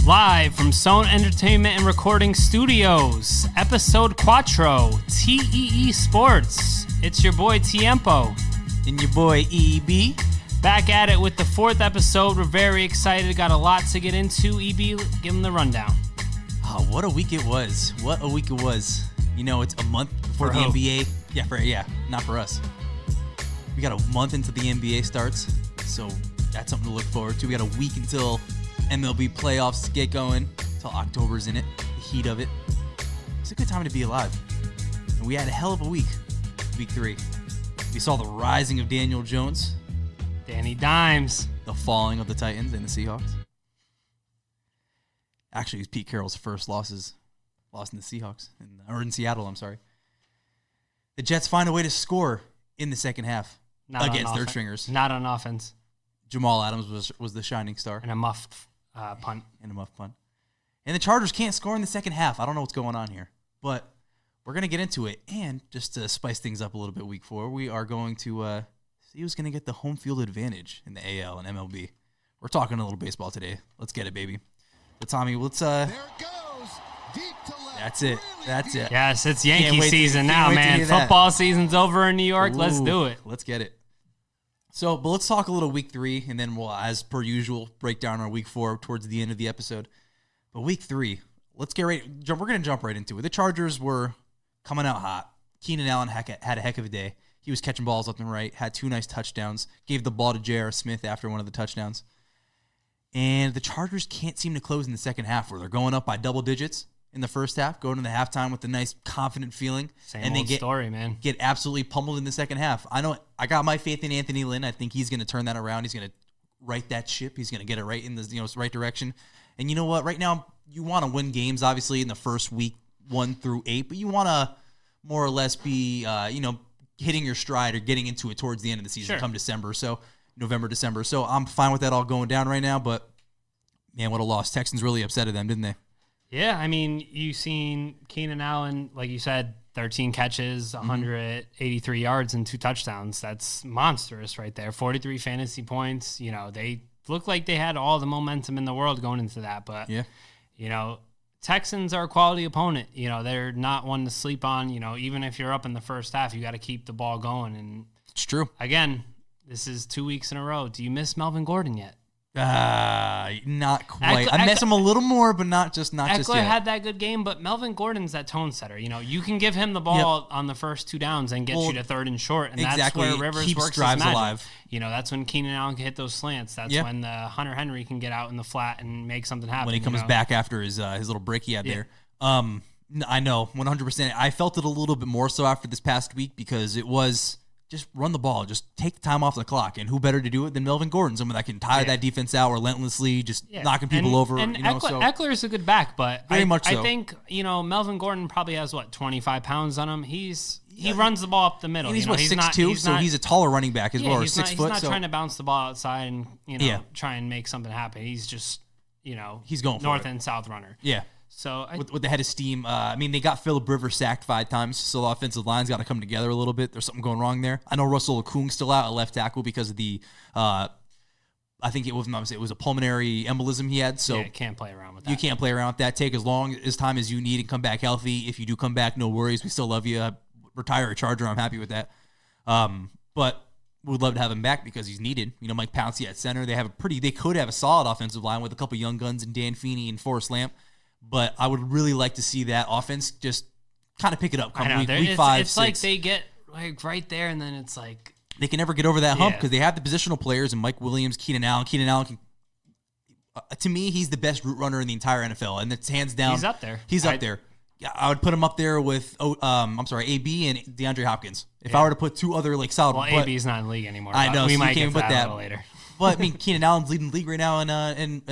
Live from Zone Entertainment and Recording Studios, episode Quattro, TEE Sports. It's your boy Tiempo. And your boy EB. Back at it with the fourth episode. We're very excited. Got a lot to get into. EB, give them the rundown. Oh, what a week it was. What a week it was. You know, it's a month before the NBA. Yeah, not for us. We got a month until the NBA starts, so that's something to look forward to. We got a week until MLB playoffs get going, until October's in it, the heat of it. It's a good time to be alive. And we had a hell of a week 3. We saw the rising of Daniel Jones. Danny Dimes. The falling of the Titans and the Seahawks. Actually, it was Pete Carroll's first loss in the Seahawks, in Seattle, I'm sorry. The Jets find a way to score in the second half against third stringers. Not on offense. Jamal Adams was the shining star. And a muffed punt. And the Chargers can't score in the second half. I don't know what's going on here. But we're going to get into it. And just to spice things up a little bit, week 4, we are going to see who's going to get the home field advantage in the AL and MLB. We're talking a little baseball today. Let's get it, baby. But Tommy, let's there it goes. Deep to left. That's it. Yes, it's Yankee season now, man. Football season's over in New York. Ooh, let's do it. Let's get it. But let's talk a little week 3, and then we'll, as per usual, break down our week 4 towards the end of the episode. But week 3, let's get right. We're going to jump right into it. The Chargers were coming out hot. Keenan Allen had a heck of a day. He was catching balls left and right, had 2 nice touchdowns, gave the ball to J.R. Smith after one of the touchdowns. And the Chargers can't seem to close in the second half, where they're going up by double digits in the first half, going to the halftime with a nice, confident feeling. Same old story, man. Get absolutely pummeled in the second half. I know I got my faith in Anthony Lynn. I think he's going to turn that around. He's going to right that ship. He's going to get it right in the right direction. And you know what? Right now, you want to win games, obviously, in the first week 1 through 8, but you want to more or less be, hitting your stride or getting into it towards the end of the season come December. So November, December. So I'm fine with that all going down right now, but man, what a loss. Texans really upset them, didn't they? Yeah, I mean, you've seen Keenan Allen, like you said, 13 catches, 183 yards, and 2 touchdowns. That's monstrous right there. 43 fantasy points. You know, they looked like they had all the momentum in the world going into that. But, Texans are a quality opponent. You know, they're not one to sleep on. You know, even if you're up in the first half, you got to keep the ball going. And it's true. Again, this is 2 weeks in a row. Do you miss Melvin Gordon yet? Not quite. I miss him a little more, but not just yet. Eckler had that good game, but Melvin Gordon's that tone setter. You know, you can give him the ball on the first 2 downs and get you to 3rd and short, and that's where Rivers works his magic. Alive. You know, that's when Keenan Allen can hit those slants. That's when Hunter Henry can get out in the flat and make something happen. When he comes back after his little break he had there. I know, 100%. I felt it a little bit more so after this past week because it was just run the ball. Just take the time off the clock. And who better to do it than Melvin Gordon? Someone that can tire that defense out relentlessly, just knocking people over. And Eckler's a good back, but I think, Melvin Gordon probably has, 25 pounds on him. He runs the ball up the middle. And he's 6'2", so he's a taller running back as well, or 6 foot. He's not trying to bounce the ball outside and, try and make something happen. He's just, he's going for north and south runner. Yeah. So with the head of steam, they got Phillip Rivers sacked 5 times, so the offensive line's got to come together a little bit. There's something going wrong there. I know Russell Okung's still out at left tackle because of the, I think it was a pulmonary embolism he had. So can't play around with that. You can't play around with that. Take as long as time as you need and come back healthy. If you do come back, no worries. We still love you. Retire a Charger. I'm happy with that. But we'd love to have him back because he's needed. Mike Pouncey at center. They could have a solid offensive line with a couple young guns in Dan Feeney and Forrest Lamp. But I would really like to see that offense just kind of pick it up come week 5, It's 6. like they get right there, and then it's like they can never get over that hump because they have the positional players and Mike Williams, Keenan Allen. Keenan Allen can, to me, he's the best route runner in the entire NFL, and it's hands down. He's up there. Up there. Yeah, I would put him up there with AB and DeAndre Hopkins. If I were to put 2 other solid. Well, AB's not in the league anymore. I know. We so might get put that a little later. But Keenan Allen's leading the league right now in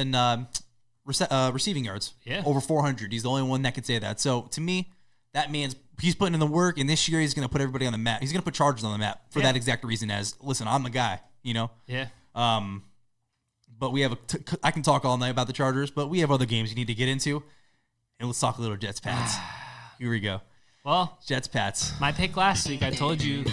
receiving yards. Yeah. Over 400. He's the only one that can say that. So to me, that man's he's putting in the work, and this year he's going to put everybody on the map. He's going to put Chargers on the map for that exact reason. As listen, I'm the guy. Yeah. But we have I can talk all night about the Chargers, but we have other games you need to get into, and let's talk a little Jets Pats. Here we go. Well, Jets Pats. My pick last week, I told you.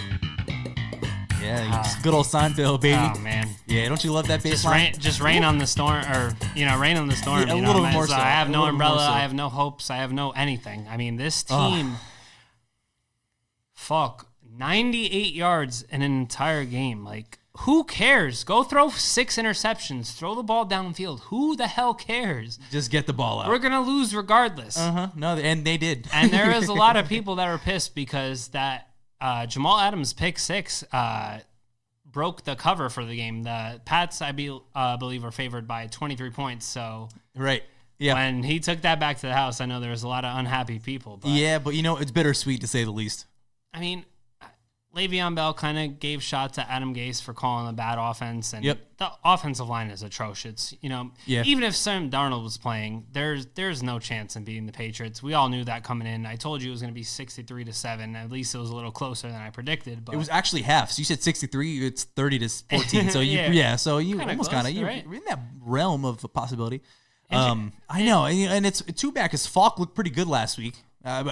Yeah, good old Seinfeld, baby. Oh man. Yeah, don't you love that bass line? Just rain on the storm, or rain on the storm. Yeah, a you little know, more so. I have no umbrella. So. I have no hopes. I have no anything. I mean, this team, 98 yards in an entire game. Like, who cares? Go throw 6 interceptions. Throw the ball downfield. Who the hell cares? Just get the ball out. We're gonna lose regardless. No, and they did. And there is a lot of people that are pissed because that Jamal Adams pick 6 broke the cover for the game. The Pats, I believe, are favored by 23 points. So right, yeah. When he took that back to the house, I know there was a lot of unhappy people. But, yeah, but it's bittersweet to say the least. I mean, Le'Veon Bell kind of gave shots at Adam Gase for calling a bad offense, and the offensive line is atrocious. Even if Sam Darnold was playing, there's no chance in beating the Patriots. We all knew that coming in. I told you it was going to be 63-7. At least it was a little closer than I predicted. But it was actually half. So you said 63, it's 30-14. So so you almost kind of you're in that realm of a possibility. I know, and it's too bad because Falk looked pretty good last week.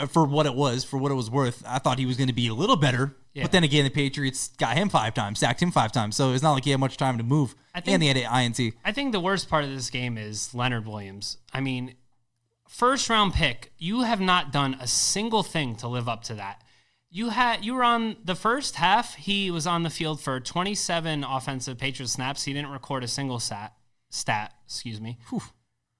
For what it was worth, I thought he was going to be a little better. Yeah. But then again, the Patriots got him 5 times, sacked him 5 times. So it's not like he had much time to move. And they had an INT. I think the worst part of this game is Leonard Williams. I mean, first round pick, you have not done a single thing to live up to that. You were on the first half. He was on the field for 27 offensive Patriots snaps. He didn't record a single stat. Excuse me. Whew.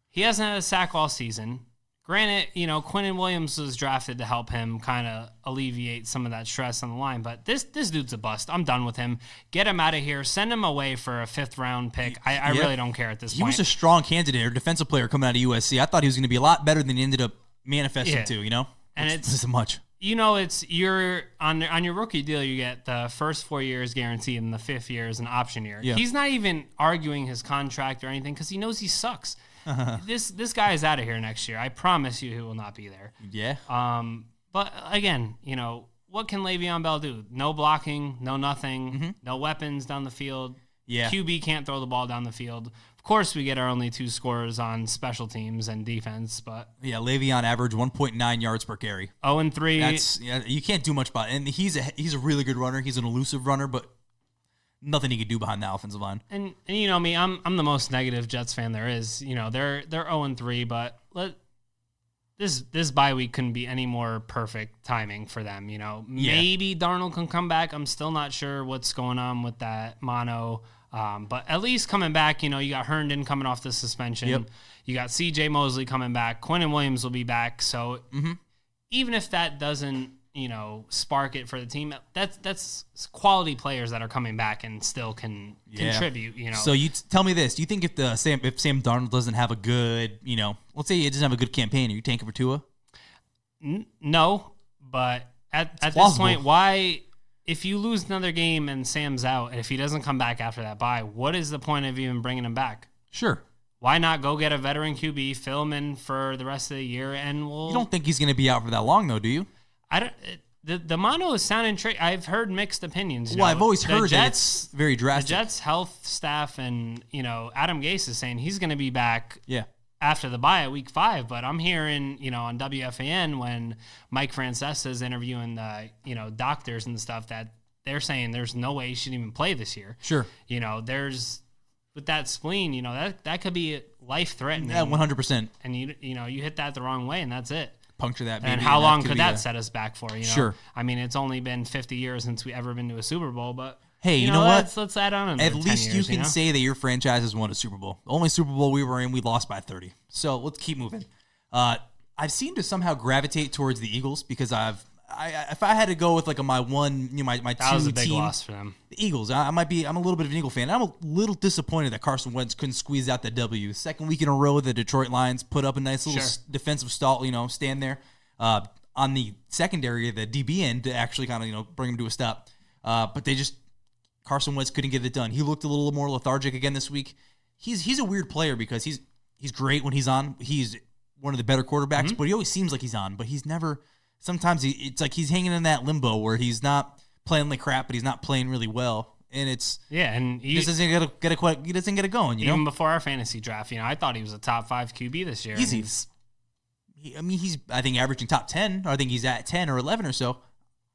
He hasn't had a sack all season. Granted, Quinnen Williams was drafted to help him kind of alleviate some of that stress on the line, but this dude's a bust. I'm done with him. Get him out of here. Send him away for a 5th round pick. I really don't care at this point. He was a strong candidate or defensive player coming out of USC. I thought he was going to be a lot better than he ended up manifesting to, And it's isn't much. You're on your rookie deal, you get the first 4 years guaranteed and the 5th year is an option year. Yeah. He's not even arguing his contract or anything because he knows he sucks. This guy is out of here next year. I promise you he will not be there. Yeah. But again, what can Le'Veon Bell do? No blocking, no nothing, no weapons down the field. Yeah. QB can't throw the ball down the field. Of course, we get our only 2 scorers on special teams and defense, but yeah, Le'Veon averaged 1.9 yards per carry. 0-3. You can't do much about it. And he's a really good runner. He's an elusive runner, but nothing he could do behind the offensive line. And you know me, I'm the most negative Jets fan there is. They're 0-3, but this bye week couldn't be any more perfect timing for them. Maybe Darnold can come back. I'm still not sure what's going on with that mono. But at least coming back, you got Herndon coming off the suspension. Yep. You got C.J. Mosley coming back. Quinnen Williams will be back. So even if that doesn't, spark it for the team, that's quality players that are coming back and still can contribute. So you tell me this: do you think if Sam Darnold doesn't have a good, let's say he doesn't have a good campaign, are you tanking for Tua? No, but at this point, why? If you lose another game and Sam's out, and if he doesn't come back after that bye, what is the point of even bringing him back? Sure. Why not go get a veteran QB, fill him in for the rest of the year, and You don't think he's going to be out for that long, though, do you? I don't. The mono is sounding. I've heard mixed opinions. I've always heard that it's very drastic. The Jets' health staff and Adam Gase is saying he's going to be back. Yeah. After the bye at week 5, but I'm hearing, on WFAN when Mike Francesa is interviewing the, doctors and stuff that they're saying there's no way he should even play this year. Sure. There's with that spleen, that could be life threatening. Yeah, 100%. And you hit that the wrong way and that's it. Puncture that. And how long could that set us back for? Sure. I mean, it's only been 50 years since we ever been to a Super Bowl, but. Hey, you know what? Let's add on another At 10 least years, you can say that your franchise has won a Super Bowl. The only Super Bowl we were in, we lost by 30. So let's keep moving. I've seemed to somehow gravitate towards the Eagles because if I had to go with my one, my that two was a big team, loss for them. The Eagles. I'm a little bit of an Eagle fan. I'm a little disappointed that Carson Wentz couldn't squeeze out that W. Second week in a row, the Detroit Lions put up a nice little defensive stall, stand there on the secondary, the DB end to actually kind of bring him to a stop. But Carson Wentz couldn't get it done. He looked a little more lethargic again this week. He's a weird player because he's great when he's on. He's one of the better quarterbacks, but he always seems like he's on. But he's never. Sometimes it's like he's hanging in that limbo where he's not playing like crap, but he's not playing really well, and he just doesn't get it going. Even before our fantasy draft, I thought he was a top 5 QB this year. Easy. He's I think averaging top 10. Or I think he's at 10 or 11 or so.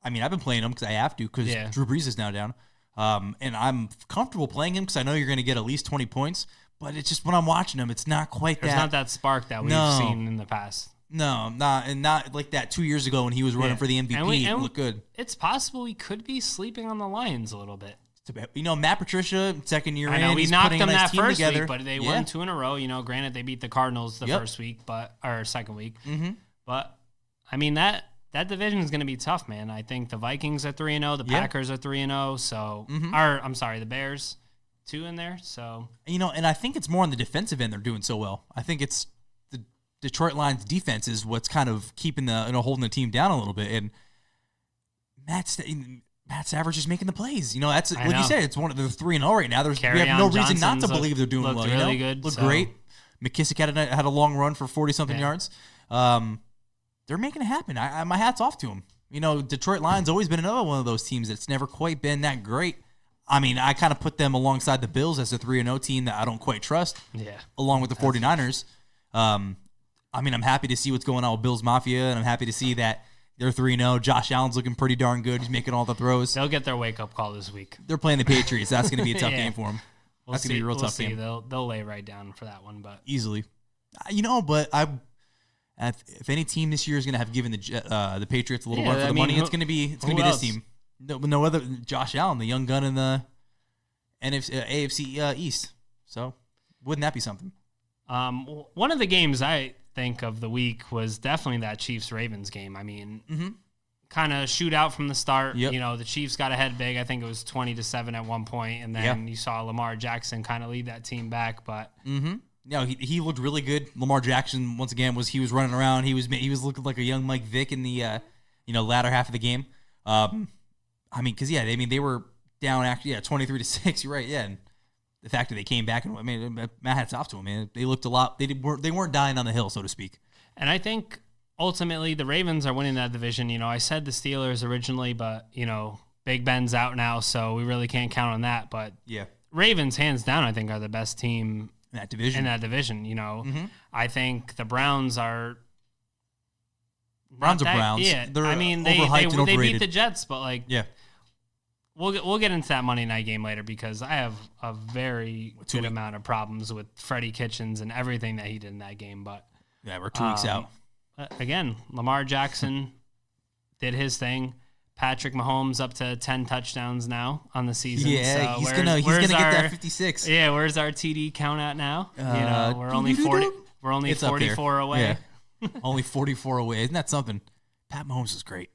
I mean, I've been playing him because I have to because Drew Brees is now down. And I'm comfortable playing him because I know you're going to get at least 20 points. But it's just when I'm watching him, it's not quite There's not that spark that we've seen in the past. No, not like that 2 years ago when he was running for the MVP. It looked good. It's possible we could be sleeping on the Lions a little bit. Matt Patricia, second year I know, in, we knocked them that first together. week, but they won 2 in a row. Granted, they beat the Cardinals the first week, or second week. Mm-hmm. But, I mean, that division is going to be tough, man. I think the Vikings are 3-0. The Packers are 3-0. So, I'm sorry, the Bears, 2 in there. So, and I think it's more on the defensive end they're doing so well. I think it's the Detroit Lions defense is what's kind of keeping holding the team down a little bit. And Matt Stafford's just making the plays. That's like you said. It's one of the 3-0 right now. We have no reason not to believe they're doing well. Really good. Look great. McKissick had a long run for 40-something yards. They're making it happen. My hat's off to them. Detroit Lions always been another one of those teams that's never quite been that great. I mean, I kind of put them alongside the Bills as a 3-0 team that I don't quite trust. Yeah. Along with the 49ers. I'm happy to see what's going on with Bills Mafia, and I'm happy to see that they're 3-0. Josh Allen's looking pretty darn good. He's making all the throws. They'll get their wake-up call this week. They're playing the Patriots. That's going to be a tough game for them. That's going to be a real tough game. They'll lay right down for that one, but easily. But if any team this year is going to have given the Patriots a little run for the money, it's going to be this team. No other Josh Allen, the young gun in the AFC East. So wouldn't that be something? One of the games I think of the week was definitely that Chiefs-Ravens game. I mean, kind of shootout from the start. Yep. The Chiefs got ahead big. I think it was 20-7 at one point, and then you saw Lamar Jackson kind of lead that team back. But no, he looked really good. Lamar Jackson once again was running around. He was looking like a young Mike Vick in the latter half of the game. They were down actually 23-6. You're right, and the fact that they came back and Matt hats off to them, man. They looked a lot. They weren't dying on the hill, so to speak. And I think ultimately the Ravens are winning that division. I said the Steelers originally, but Big Ben's out now, so we really can't count on that. But Ravens, hands down, I think are the best team in that division. I think the Browns are. Browns. Yeah, they're they beat the Jets, but We'll get into that Monday night game later because I have a very good amount of problems with Freddie Kitchens and everything that he did in that game. But we're 2 weeks out. Again, Lamar Jackson did his thing. Patrick Mahomes up to 10 touchdowns now on the season. Yeah, so he's gonna get that 56. Yeah, where's our TD count at now? We're only 40. We're only 44 away. Yeah. Only 44 away. Isn't that something? Pat Mahomes is great.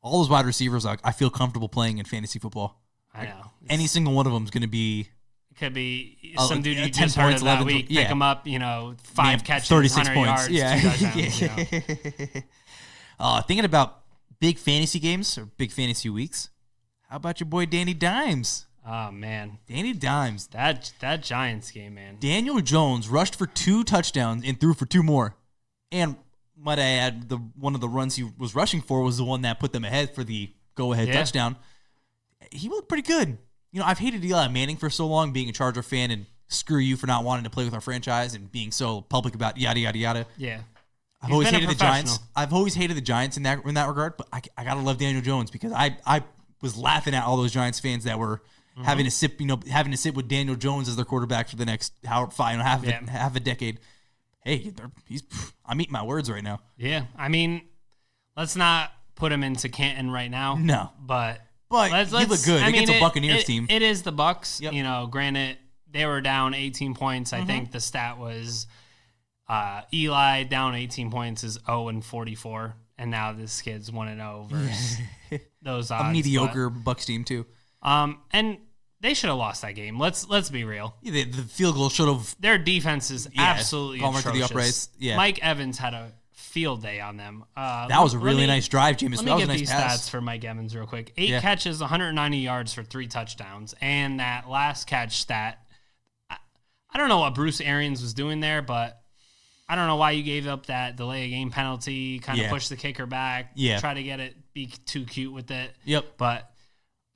All those wide receivers, I feel comfortable playing in fantasy football. I know. Any single one of them is going to be. Could be some dude you just heard of that week. Pick him up, 5 catches, 36 100 points. yards, 2 touchdowns. Thinking about big fantasy games or big fantasy weeks, how about your boy Danny Dimes? Oh, man. Danny Dimes. That Giants game, man. Daniel Jones rushed for 2 touchdowns and threw for 2 more. And might I add, one of the runs he was rushing for was the one that put them ahead for the go-ahead touchdown. He looked pretty good. I've hated Eli Manning for so long, being a Charger fan, and screw you for not wanting to play with our franchise and being so public about yada, yada, yada. Yeah. I've always hated the Giants. I've always hated the Giants in that regard, but I got to love Daniel Jones because I was laughing at all those Giants fans that were having to sit with Daniel Jones as their quarterback for the next half a decade. Hey, I'm eating my words right now. Yeah, let's not put him into Canton right now. No, but he looked good against a Buccaneers team. It is the Bucs. Yep. Granted, they were down 18 points. I think the stat was Eli down 18 points is 0-44, and now this kid's 1-0 versus those odds. A mediocre Bucs team too. And they should have lost that game. Let's be real. Yeah, the field goal should have. Their defense is absolutely atrocious. To the uprights. Yeah. Mike Evans had a field day on them. That was a really nice drive, Jameis. Let me get these stats for Mike Evans real quick. 8 catches, 190 yards for 3 touchdowns. And that last catch stat, I don't know what Bruce Arians was doing there, but I don't know why you gave up that delay of game penalty, kind of push the kicker back, try to get it, be too cute with it. Yep. But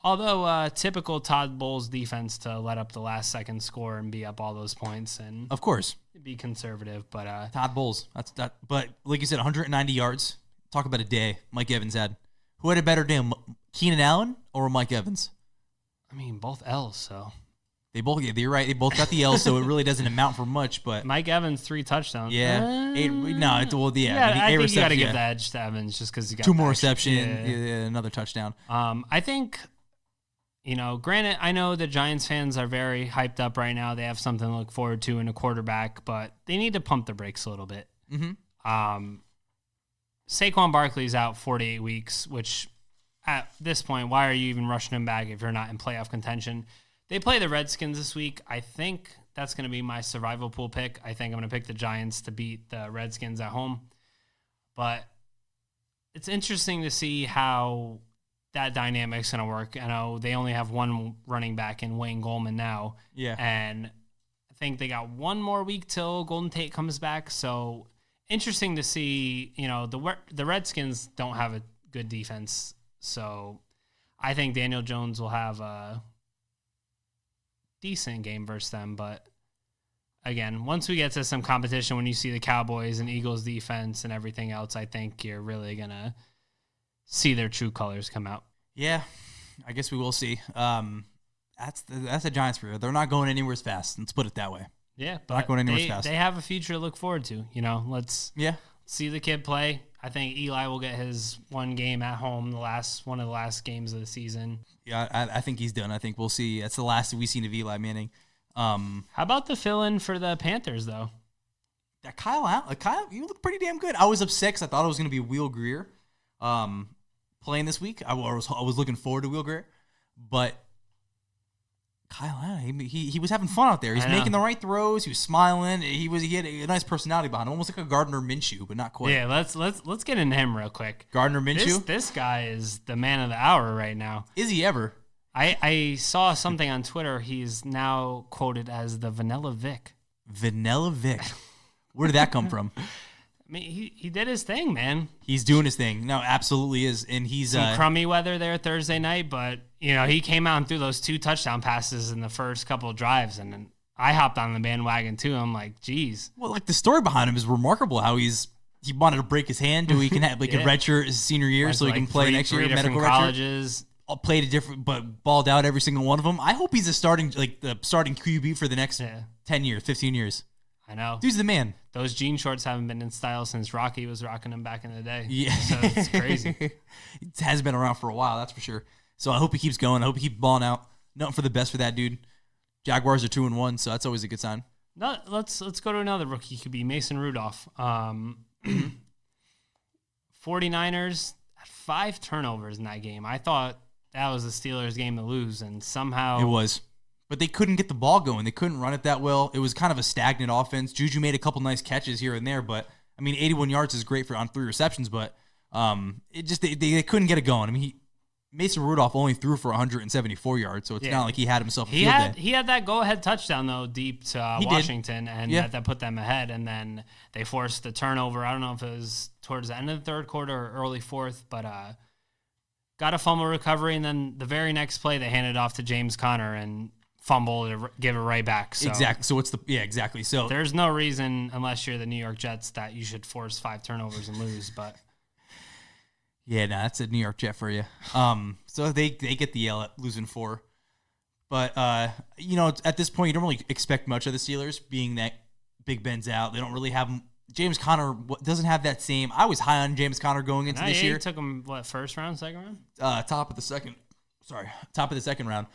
although typical Todd Bowles defense to let up the last second score and be up all those points and of course be conservative, but Todd Bowles, that's that. But like you said, 190 yards. Talk about a day Mike Evans had. Who had a better day, Keenan Allen or Mike Evans? I mean, both L's, so. You're right. They both got the L, so it really doesn't amount for much. But Mike Evans, 3 touchdowns. yeah, I think you got to give the edge to Evans just because he got 2 more receptions, another touchdown. I think, granted, I know the Giants fans are very hyped up right now. They have something to look forward to in a quarterback, but they need to pump the brakes a little bit. Mm-hmm. Saquon Barkley's out 48 weeks, which at this point, why are you even rushing him back if you're not in playoff contention? They play the Redskins this week. I think that's going to be my survival pool pick. I think I'm going to pick the Giants to beat the Redskins at home. But it's interesting to see how that dynamic's going to work. I know they only have one running back in Wayne Goldman now. Yeah. And I think they got one more week till Golden Tate comes back. So interesting to see, the Redskins don't have a good defense. So I think Daniel Jones will have a decent game versus them. But again, once we get to some competition, when you see the Cowboys and Eagles defense and everything else, I think you're really going to see their true colors come out. Yeah, I guess we will see. That's the Giants for you. They're not going anywhere as fast. Let's put it that way. Yeah, but not going anywhere as fast. They have a future to look forward to. Let's see the kid play. I think Eli will get his one game at home, one of the last games of the season. Yeah, I think he's done. I think we'll see. That's the last we've seen of Eli Manning. How about the fill-in for the Panthers, though? That Kyle, you look pretty damn good. I was upset because I thought it was going to be Will Grier playing this week. I was looking forward to Will Grier, but Kyle Allen, he was having fun out there. He's making the right throws. He was smiling. He had a nice personality behind him, almost like a Gardner Minshew, but not quite. Yeah, let's get into him real quick. Gardner Minshew. This guy is the man of the hour right now. Is he ever? I saw something on Twitter. He's now quoted as the Vanilla Vic. Vanilla Vic. Where did that come from? I mean, he did his thing, man. He's doing his thing. No, absolutely is. And he's some crummy weather there Thursday night, but he came out and threw those 2 touchdown passes in the first couple of drives, and then I hopped on the bandwagon too. I'm like, geez. Well, like the story behind him is remarkable. How he wanted to break his hand so he can have a redshirt his senior year, so he can play next year. Medical colleges. Played a different, but balled out every single one of them. I hope he's the starting QB for the next 10 years, 15 years. I know. Dude's the man. Those jean shorts haven't been in style since Rocky was rocking them back in the day. Yeah. So it's crazy. It has been around for a while, that's for sure. So I hope he keeps going. I hope he keeps balling out. Nothing for the best for that dude. Jaguars are 2-1, so that's always a good sign. No, let's go to another rookie QB, Mason Rudolph. 49ers had 5 turnovers in that game. I thought that was the Steelers' game to lose, and somehow it was. But they couldn't get the ball going. They couldn't run it that well. It was kind of a stagnant offense. Juju made a couple nice catches here and there, but 81 yards is great on 3 receptions, but they couldn't get it going. I mean, Mason Rudolph only threw for 174 yards, so it's not like he had himself a field day. He had that go-ahead touchdown, though, deep to Washington, and that put them ahead, and then they forced the turnover. I don't know if it was towards the end of the third quarter or early fourth, but got a fumble recovery, and then the very next play they handed off to James Conner and fumble to give it right back. So exactly. So exactly. So there's no reason, unless you're the New York Jets, that you should force 5 turnovers and lose, but... Yeah, no, that's a New York Jet for you. So they get the L at losing 4. But, at this point, you don't really expect much of the Steelers, being that Big Ben's out. They don't really have him. James Conner doesn't have that same. I was high on James Conner going into this year. Took him, first round, second round? Top of the second round.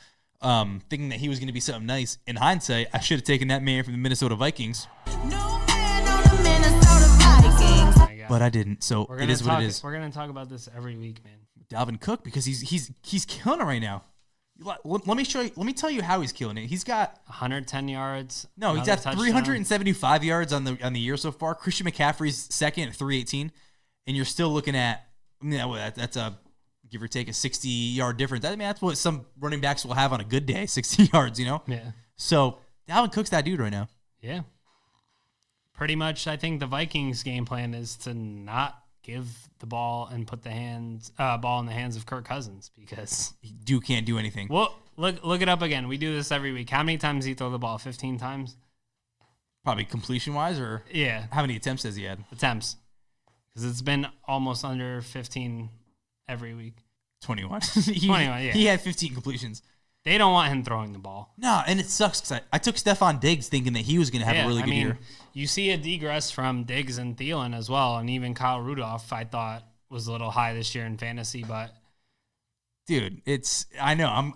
Thinking that he was going to be something nice. In hindsight, I should have taken that man from the Minnesota Vikings. No man on the Minnesota Vikings. But I didn't, so it is what it is. We're going to talk about this every week, man. Dalvin Cook, because he's killing it right now. Let me show you. Let me tell you how he's killing it. He's got 110 yards. No, he's got 375 yards on the year so far. Christian McCaffrey's second at 318, and you're still looking at that's a give or take a 60-yard difference. I mean, that's what some running backs will have on a good day, 60 yards. Yeah. So Dalvin Cook's that dude right now. Yeah. Pretty much, I think the Vikings' game plan is to not give the ball and put the ball in the hands of Kirk Cousins, because he can't do anything. Well, look it up again. We do this every week. How many times did he throw the ball? 15 times? Probably completion-wise, or how many attempts has he had? Attempts. Because it's been almost under 15 every week. 21. 21, yeah. He had 15 completions. They don't want him throwing the ball. No, and it sucks because I took Stephon Diggs thinking that he was going to have a really good year. You see a degress from Diggs and Thielen as well, and even Kyle Rudolph I thought was a little high this year in fantasy, but dude, I know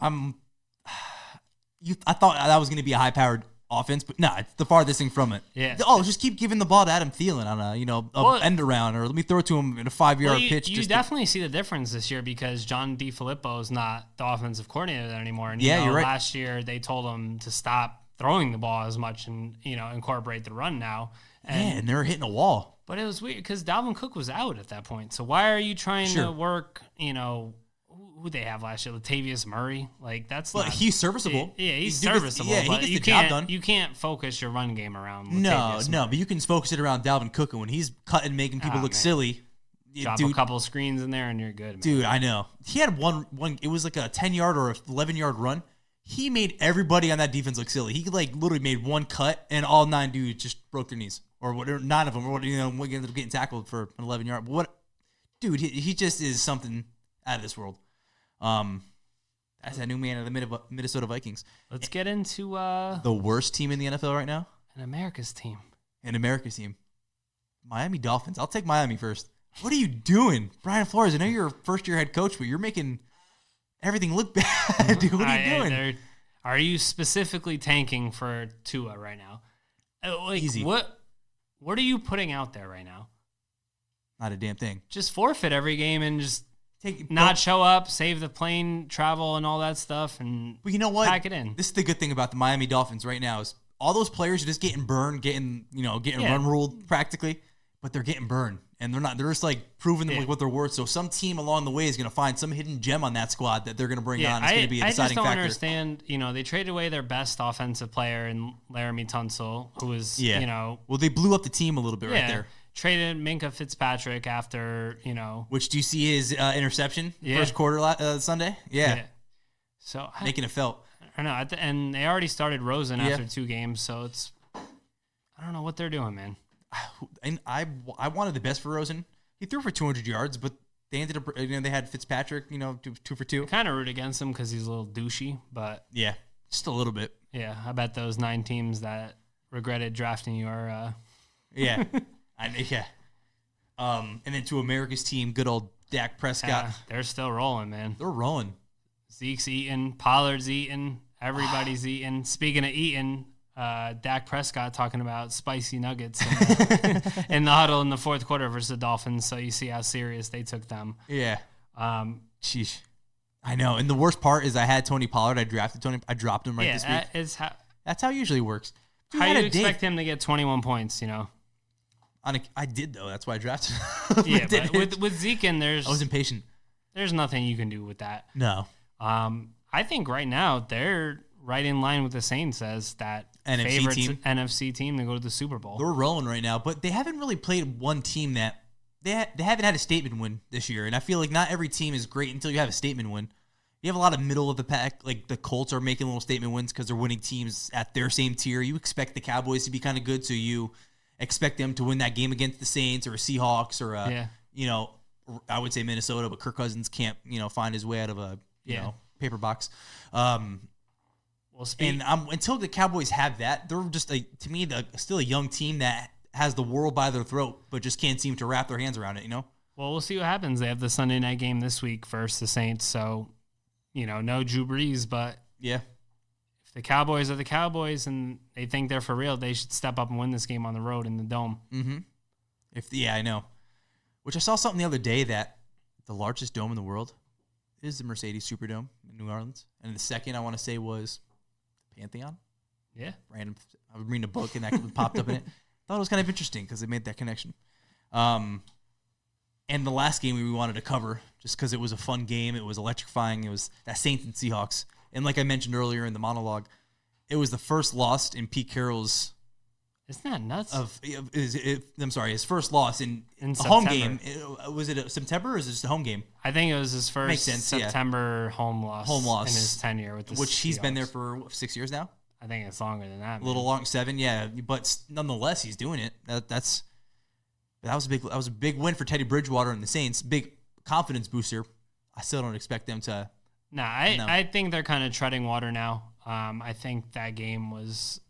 I thought that was going to be a high-powered offense, but no, it's the farthest thing from it. Yeah. Oh, just keep giving the ball to Adam Thielen on a end around, or let me throw it to him in a 5-yard pitch. You definitely see the difference this year because John DeFilippo is not the offensive coordinator anymore. And you're right. Last year they told him to stop throwing the ball as much and incorporate the run now. And they're hitting a wall. But it was weird because Dalvin Cook was out at that point. So why are you trying to work? Who they have last year? Latavius Murray. Like he's serviceable. Yeah, he's serviceable. He but gets you the job done. You can't focus your run game around. Latavius Murray. But you can focus it around Dalvin Cook, and when he's cutting, making people look silly. Drop a couple screens in there, and you're good, man. Dude, I know. He had one. It was like a 10-yard or 11-yard run. He made everybody on that defense look silly. He literally made one cut, and all 9 dudes just broke their knees, or whatever. 9 of them, or ended up getting tackled for an 11-yard. What, dude? He just is something out of this world. That's that new man of the Minnesota Vikings. Let's get into the worst team in the NFL right now. An America's team. Miami Dolphins. I'll take Miami first. What are you doing, Brian Flores? I know you're a first-year head coach, but you're making everything look bad, dude. What are you doing? Are you specifically tanking for Tua right now? Easy. What are you putting out there right now? Not a damn thing. Just forfeit every game and just not show up, save the plane travel and all that stuff, and you know what? Pack it in. This is the good thing about the Miami Dolphins right now is all those players are just getting burned, getting run ruled practically, but they're getting burned. And they're just proving them what they're worth. So some team along the way is going to find some hidden gem on that squad that they're going to bring on. It's going to be a deciding factor. I just don't understand. They traded away their best offensive player in Laramie Tunsil, who was, Well, they blew up the team a little bit right there. Traded Minka Fitzpatrick after, Which, do you see his interception first quarter Sunday? Yeah. So making it felt. I know. And they already started Rosen after 2 games. So I don't know what they're doing, man. And I wanted the best for Rosen. He threw for 200 yards, but they ended up, they had Fitzpatrick, 2 for 2. I kind of root against him because he's a little douchey, but yeah, just a little bit. Yeah, I bet those 9 teams that regretted drafting you are. Yeah, and then to America's team, good old Dak Prescott. They're still rolling, man. They're rolling. Zeke's eating, Pollard's eating, everybody's eating. Speaking of eating. Dak Prescott talking about spicy nuggets in the huddle in the fourth quarter versus the Dolphins. So you see how serious they took them. Yeah. Sheesh. I know. And the worst part is I had Tony Pollard. I drafted Tony. I dropped him this week. That's how it usually works. How do you expect him to get 21 points, I did, though. That's why I drafted him. Yeah, but with Zeke in, I was impatient. There's nothing you can do with that. No. I think right now they're right in line with the Saints as that NFC team to go to the Super Bowl. They're rolling right now, but they haven't really played one team that they haven't had a statement win this year. And I feel like not every team is great until you have a statement win. You have a lot of middle of the pack, like the Colts are making little statement wins because they're winning teams at their same tier. You expect the Cowboys to be kind of good, so you expect them to win that game against the Saints or Seahawks or I would say Minnesota, but Kirk Cousins can't find his way out of a paper box. Until the Cowboys have that, they're just to me still a young team that has the world by their throat, but just can't seem to wrap their hands around it. Well, we'll see what happens. They have the Sunday night game this week versus the Saints, so no Drew Brees, but yeah, if the Cowboys are the Cowboys and they think they're for real, they should step up and win this game on the road in the Dome. Mm-hmm. I know. Which I saw something the other day that the largest dome in the world is the Mercedes Superdome in New Orleans, and the second I want to say was Pantheon. Yeah. Random. I was reading a book and that popped up in it. Thought it was kind of interesting because they made that connection. And the last game we wanted to cover, just because it was a fun game, it was electrifying. It was that Saints and Seahawks. And like I mentioned earlier in the monologue, it was the first loss in Pete Carroll's. Isn't that nuts? I'm sorry, his first loss in a September. home game. Was it September or is it just a home game? I think it was his first September home loss in his tenure with the Which he's Seahawks. been there for 6 years now? I think it's longer than that. A little long, 7, yeah. But nonetheless, he's doing it. That was a big win for Teddy Bridgewater and the Saints. Big confidence booster. I still don't expect them to No, No. I think they're kind of treading water now. I think that game was.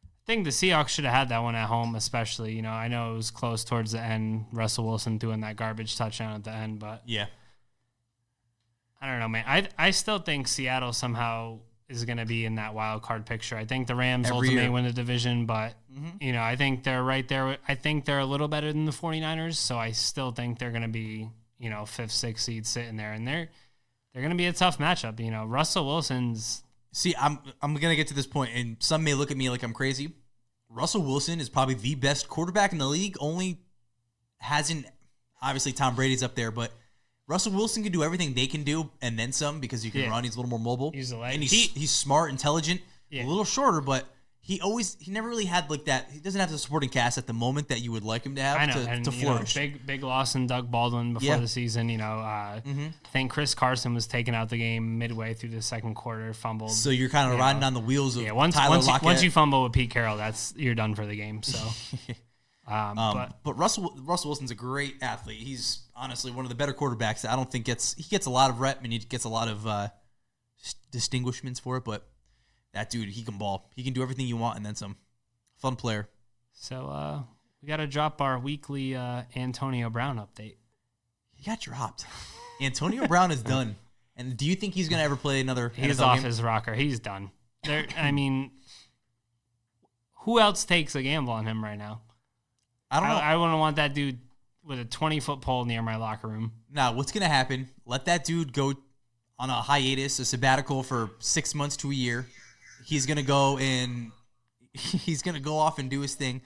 I think the Seahawks should have had that one at home, especially. I know it was close towards the end. Russell Wilson doing that garbage touchdown at the end, but Yeah. I don't know, man. I still think Seattle somehow is going to be in that wild card picture. I think the Rams Every ultimately year. win the division, but I think they're right there. I think they're a little better than the 49ers, so I still think they're going to be, 5th, 6th seed sitting there, and they're going to be a tough matchup. Russell Wilson's. See, I'm gonna get to this point, and some may look at me like I'm crazy. Russell Wilson is probably the best quarterback in the league. Only hasn't, obviously Tom Brady's up there, but Russell Wilson can do everything they can do and then some because he can run. He's a little more mobile. He's a leg. And he's smart, intelligent, a little shorter, but he never really had like that. He doesn't have the supporting cast at the moment that you would like him to have I know, to flourish. Big loss in Doug Baldwin before the season. I think Chris Carson was taken out the game midway through the second quarter, fumbled. So you're kind of riding on the wheels of once Tyler once Lockett. you fumble with Pete Carroll, you're done for the game. So, but Russell Wilson's a great athlete. He's honestly one of the better quarterbacks that I don't think gets a lot of rep and he gets a lot of distinguishments for it. But that dude, he can ball. He can do everything you want and then some. Fun player. So we got to drop our weekly Antonio Brown update. He got dropped. Antonio Brown is done. And do you think he's going to ever play another He's NFL off game? his rocker. He's done. Who else takes a gamble on him right now? I don't know. I wouldn't want that dude with a 20-foot pole near my locker room. Now, what's going to happen? Let that dude go on a hiatus, a sabbatical for 6 months to a year. He's going to go off and do his thing.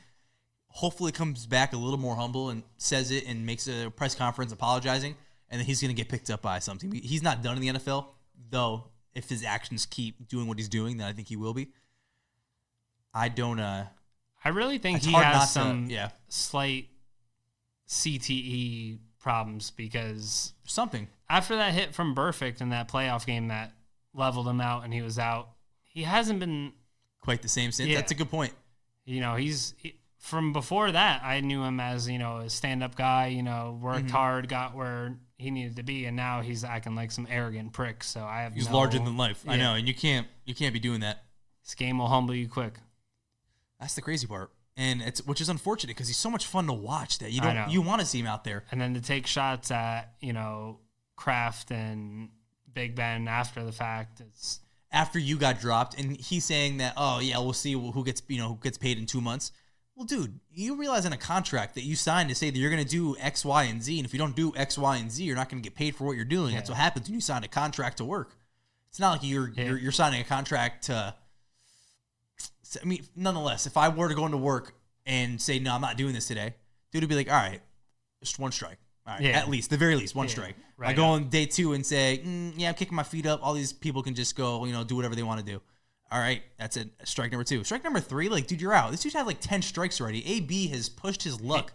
Hopefully comes back a little more humble and says it and makes a press conference apologizing, and then he's going to get picked up by something. He's not done in the NFL, though. If his actions keep doing what he's doing, then I think he will be. I don't. I really think It's he hard not has to- some yeah. slight CTE problems because something. after that hit from Burfict in that playoff game that leveled him out and he was out, he hasn't been Quite the same since. Yeah. That's a good point. From before that, I knew him as, a stand-up guy, worked hard, got where he needed to be, and now he's acting like some arrogant prick. So I have He's larger than life. I Yeah. know, and you can't be doing that. This game will humble you quick. That's the crazy part, and which is unfortunate because he's so much fun to watch that I know. you want to see him out there. And then to take shots at, Kraft and Big Ben after the fact, it's After you got dropped, and he's saying that, oh yeah, we'll see who gets paid in 2 months. Well, dude, you realize in a contract that you signed to say that you're going to do X, Y, and Z, and if you don't do X, Y, and Z, you're not going to get paid for what you're doing. That's what happens when you sign a contract to work. It's not like you're signing a contract to. I mean, nonetheless, if I were to go into work and say no, I'm not doing this today, dude would be like, all right, just one strike. All right, at least, the very least, one strike. right I go on day 2 and say, yeah, I'm kicking my feet up. All these people can just go, do whatever they want to do. All right, that's it. Strike number 2. Strike number 3, like, dude, you're out. This dude had like 10 strikes already. AB has pushed his luck.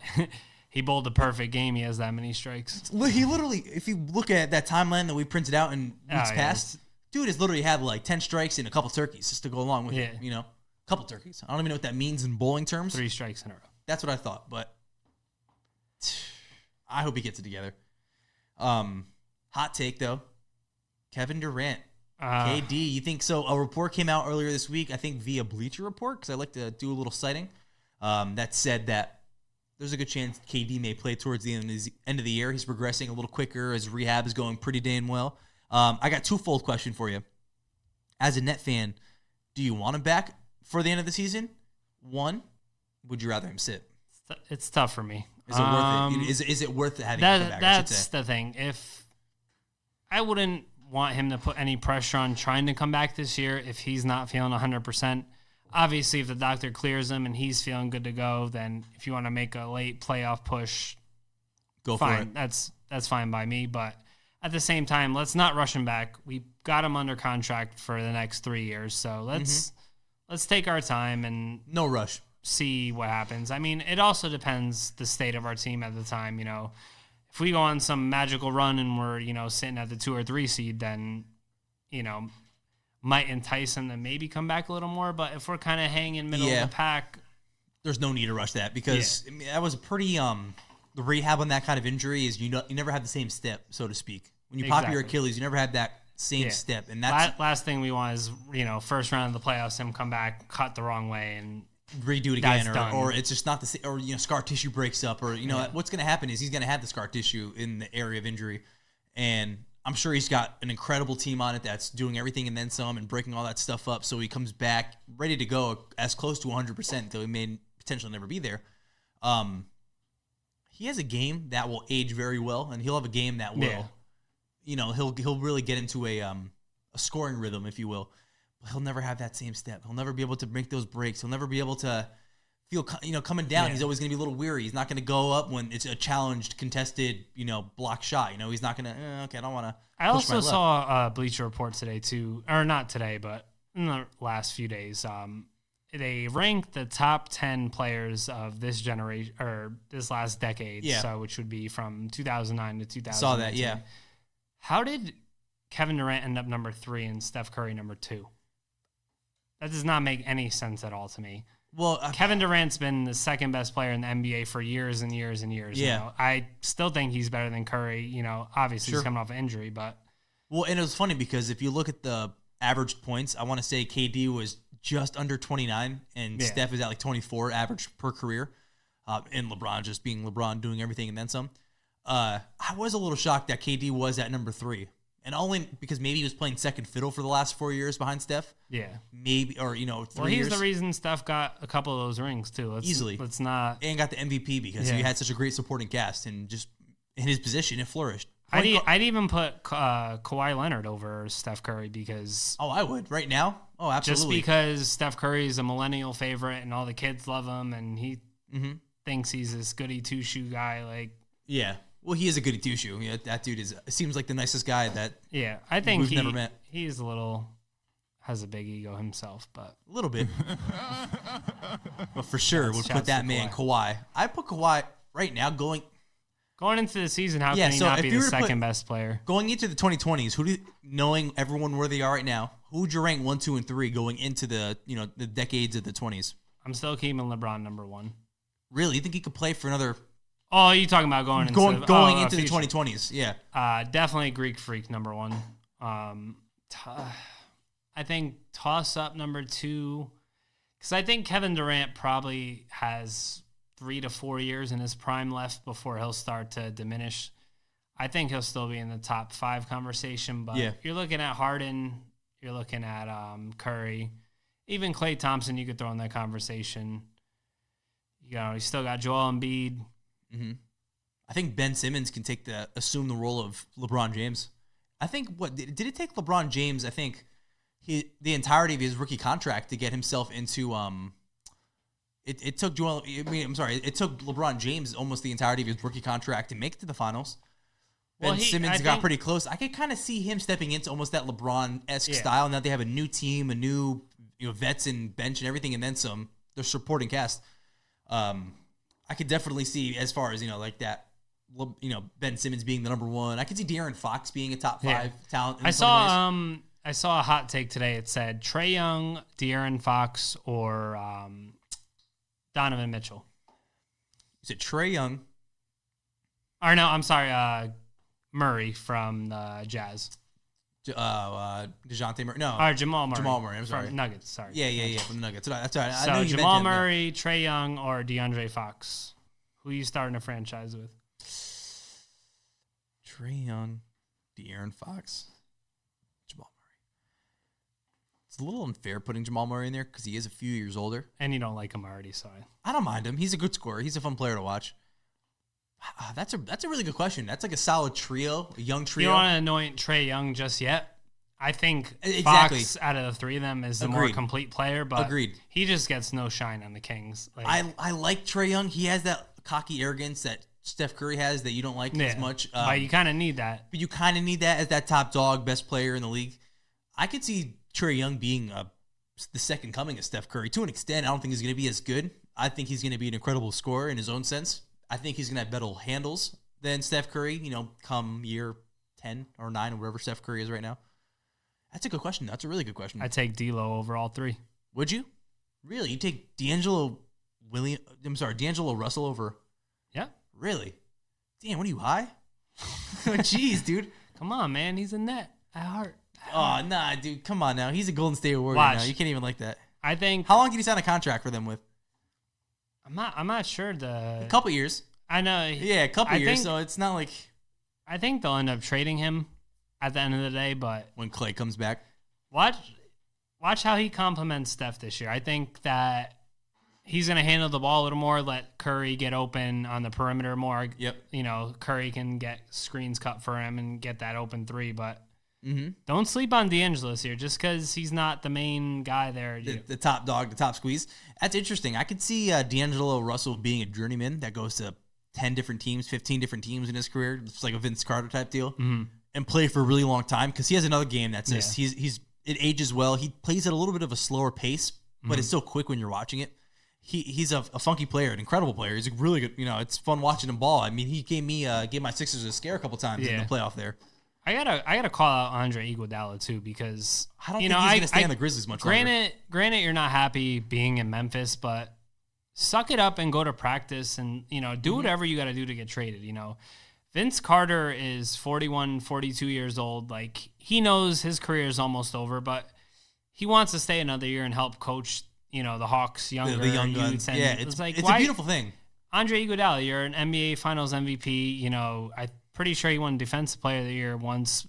he bowled the perfect game. He has that many strikes. He literally, if you look at that timeline that we printed out in weeks past, dude has literally had like 10 strikes and a couple turkeys just to go along with it. A couple turkeys. I don't even know what that means in bowling terms. 3 strikes in a row. That's what I thought, but I hope he gets it together. Hot take though, Kevin Durant. KD, you think so? A report came out earlier this week, I think via Bleacher Report, because I like to do a little citing, that said that there's a good chance KD may play towards the end of the year. He's progressing a little quicker. His rehab is going pretty dang well. I got twofold question for you. As a Net fan, do you want him back for the end of the season? One, would you rather him sit? It's tough for me. Is it worth it? Is it worth having him come back? That's the thing. If I wouldn't want him to put any pressure on trying to come back this year if he's not feeling 100%. Obviously, if the doctor clears him and he's feeling good to go, then if you want to make a late playoff push, go fine. for it. That's fine by me. But at the same time, let's not rush him back. We got him under contract for the next 3 years, so let's take our time and no rush. See what happens. I mean, it also depends the state of our team at the time. If we go on some magical run and we're, sitting at the 2 or 3 seed, then, might entice him to maybe come back a little more. But if we're kind of hanging middle of the pack, there's no need to rush that because I mean, that was a pretty the rehab on that kind of injury is you never have the same step, so to speak. When you pop your Exactly. Achilles, you never have that same Yeah. step, and that's Last thing we want is, first round of the playoffs, him come back, cut the wrong way, and redo it That's again, done. or it's just not the same, or scar tissue breaks up, or what's going to happen is he's going to have the scar tissue in the area of injury, and I'm sure he's got an incredible team on it that's doing everything and then some and breaking all that stuff up, so he comes back ready to go as close to 100%, though he may potentially never be there. He has a game that will age very well, and he'll have a game that will, he'll really get into a scoring rhythm, if you will. But he'll never have that same step. He'll never be able to make those breaks. He'll never be able to feel, coming down. Yeah. He's always going to be a little weary. He's not going to go up when it's a challenged, contested, block shot. He's not going to, okay, I don't want to. I also saw a Bleacher Report today too, or not today, but in the last few days. They ranked the top 10 players of this generation or this last decade, so which would be from 2009 to 2000. Saw that, yeah. How did Kevin Durant end up number 3 and Steph Curry number 2? That does not make any sense at all to me. Well, Kevin Durant's been the second best player in the NBA for years and years and years. Yeah. I still think he's better than Curry. Obviously he's coming off an injury, but and it was funny because if you look at the average points, I want to say KD was just under 29, and Steph is at like 24 average per career. And LeBron just being LeBron, doing everything and then some. I was a little shocked that KD was at number 3. And only because maybe he was playing second fiddle for the last 4 years behind Steph. yeah. Maybe, or, 3 Well, years. he's the reason Steph got a couple of those rings too. Easily. Let's not. And got the MVP because he had such a great supporting cast, and just in his position, it flourished. I'd even put Kawhi Leonard over Steph Curry because Oh, I would right now. Oh, absolutely. just because Steph Curry is a millennial favorite and all the kids love him and he thinks he's this goody two shoe guy. Like, Yeah. Well, he is a goody two shoe. Yeah, that dude seems like the nicest guy that yeah, I think we've never met. He's has a big ego himself, but A little bit. But for sure, would Shouts put that to man, Kawhi. I put Kawhi right now going into the season, how Yeah, can he so not if be you the were to put- second best player? into the 2020s. Knowing everyone where they are right now, who would you rank 1, 2, and 3 going into the the decades of the 20s? I'm still keeping LeBron number 1. Really, you think he could play for another Oh, you talking about going into into the future. 2020s? Yeah. Definitely Greek Freak number 1. I think toss up number 2 because I think Kevin Durant probably has 3 to 4 years in his prime left before he'll start to diminish. I think he'll still be in the top 5 conversation, but you're looking at Harden, you're looking at Curry, even Klay Thompson. You could throw in that conversation. You still got Joel Embiid. I think Ben Simmons can assume the role of LeBron James. I think did it take LeBron James? I think the entirety of his rookie contract to get himself into It took it took LeBron James almost the entirety of his rookie contract to make it to the finals. Ben Simmons got pretty close. I could kind of see him stepping into almost that LeBron-esque style. Now they have a new team, a new vets and bench and everything, and then some. They're supporting cast. I could definitely see as far as like that. Ben Simmons being the number 1. I could see De'Aaron Fox being a top 5 talent. I saw a hot take today. It said Trae Young, De'Aaron Fox, or Donovan Mitchell. Is it Trae Young? Or no, I'm sorry, Murray from the Jazz. DeJounte Murray. No. Or Jamal Murray. Jamal Murray, I'm sorry. From Nuggets, sorry. Yeah, from the Nuggets. That's right. I So knew you Jamal meant him, Murray, Trae Young, or DeAndre Fox. Who are you starting a franchise with? Trae Young, De'Aaron Fox, Jamal Murray. It's a little unfair putting Jamal Murray in there because he is a few years older. And you don't like him already, so I don't mind him. He's a good scorer. He's a fun player to watch. That's a really good question. That's like a solid trio, a young trio. you don't want to anoint Trae Young just yet. I think Exactly. Fox out of the 3 of them is the more Agreed. complete player, but Agreed. he just gets no shine on the Kings. Like, I like Trae Young. He has that cocky arrogance that Steph Curry has that you don't like as much. but you kind of need that. But you kind of need that as that top dog, best player in the league. I could see Trae Young being the second coming of Steph Curry to an extent. I don't think he's going to be as good. I think he's going to be an incredible scorer in his own sense. I think he's going to have better handles than Steph Curry, come year 10 or 9 or wherever Steph Curry is right now. That's a good question. That's a really good question. I take D'Lo over all 3. Would you? Really? You take D'Angelo Russell over? Yeah. Really? Damn, what are you, high? Jeez, dude. Come on, man. He's a net at heart. Oh, nah, dude. Come on now. He's a Golden State Warrior Watch. now. You can't even like that. I think How long can he sign a contract for them with? I'm not sure A couple years. I know. Yeah, a couple I years. think- So it's not like I think they'll end up trading him at the end of the day, but when Clay comes back. watch how he complements Steph this year. I think that he's going to handle the ball a little more, let Curry get open on the perimeter more. Yep. You know, Curry can get screens cut for him and get that open three, but Mm-hmm. don't sleep on D'Angelo this year just because he's not the main guy there. The top dog, the top squeeze. That's interesting. I could see D'Angelo Russell being a journeyman that goes to 10 different teams, 15 different teams in his career. It's like a Vince Carter type deal. And play for a really long time because he has another game that's just, it ages well. He plays at a little bit of a slower pace, but it's still quick when you're watching it. He's a funky player, an incredible player. He's a really good, it's fun watching him ball. I mean, he gave my Sixers a scare a couple times in the playoff there. I gotta call out Andre Iguodala too because I don't think he's gonna stay on the Grizzlies much longer. Granted, you're not happy being in Memphis, but suck it up and go to practice and do whatever you got to do to get traded. Vince Carter is 41, 42 years old. Like he knows his career is almost over, but he wants to stay another year and help coach. The Hawks younger, the young guns. youths. And Yeah, it's a beautiful thing. Andre Iguodala, you're an NBA Finals MVP. I'm pretty sure he won Defensive Player of the Year once.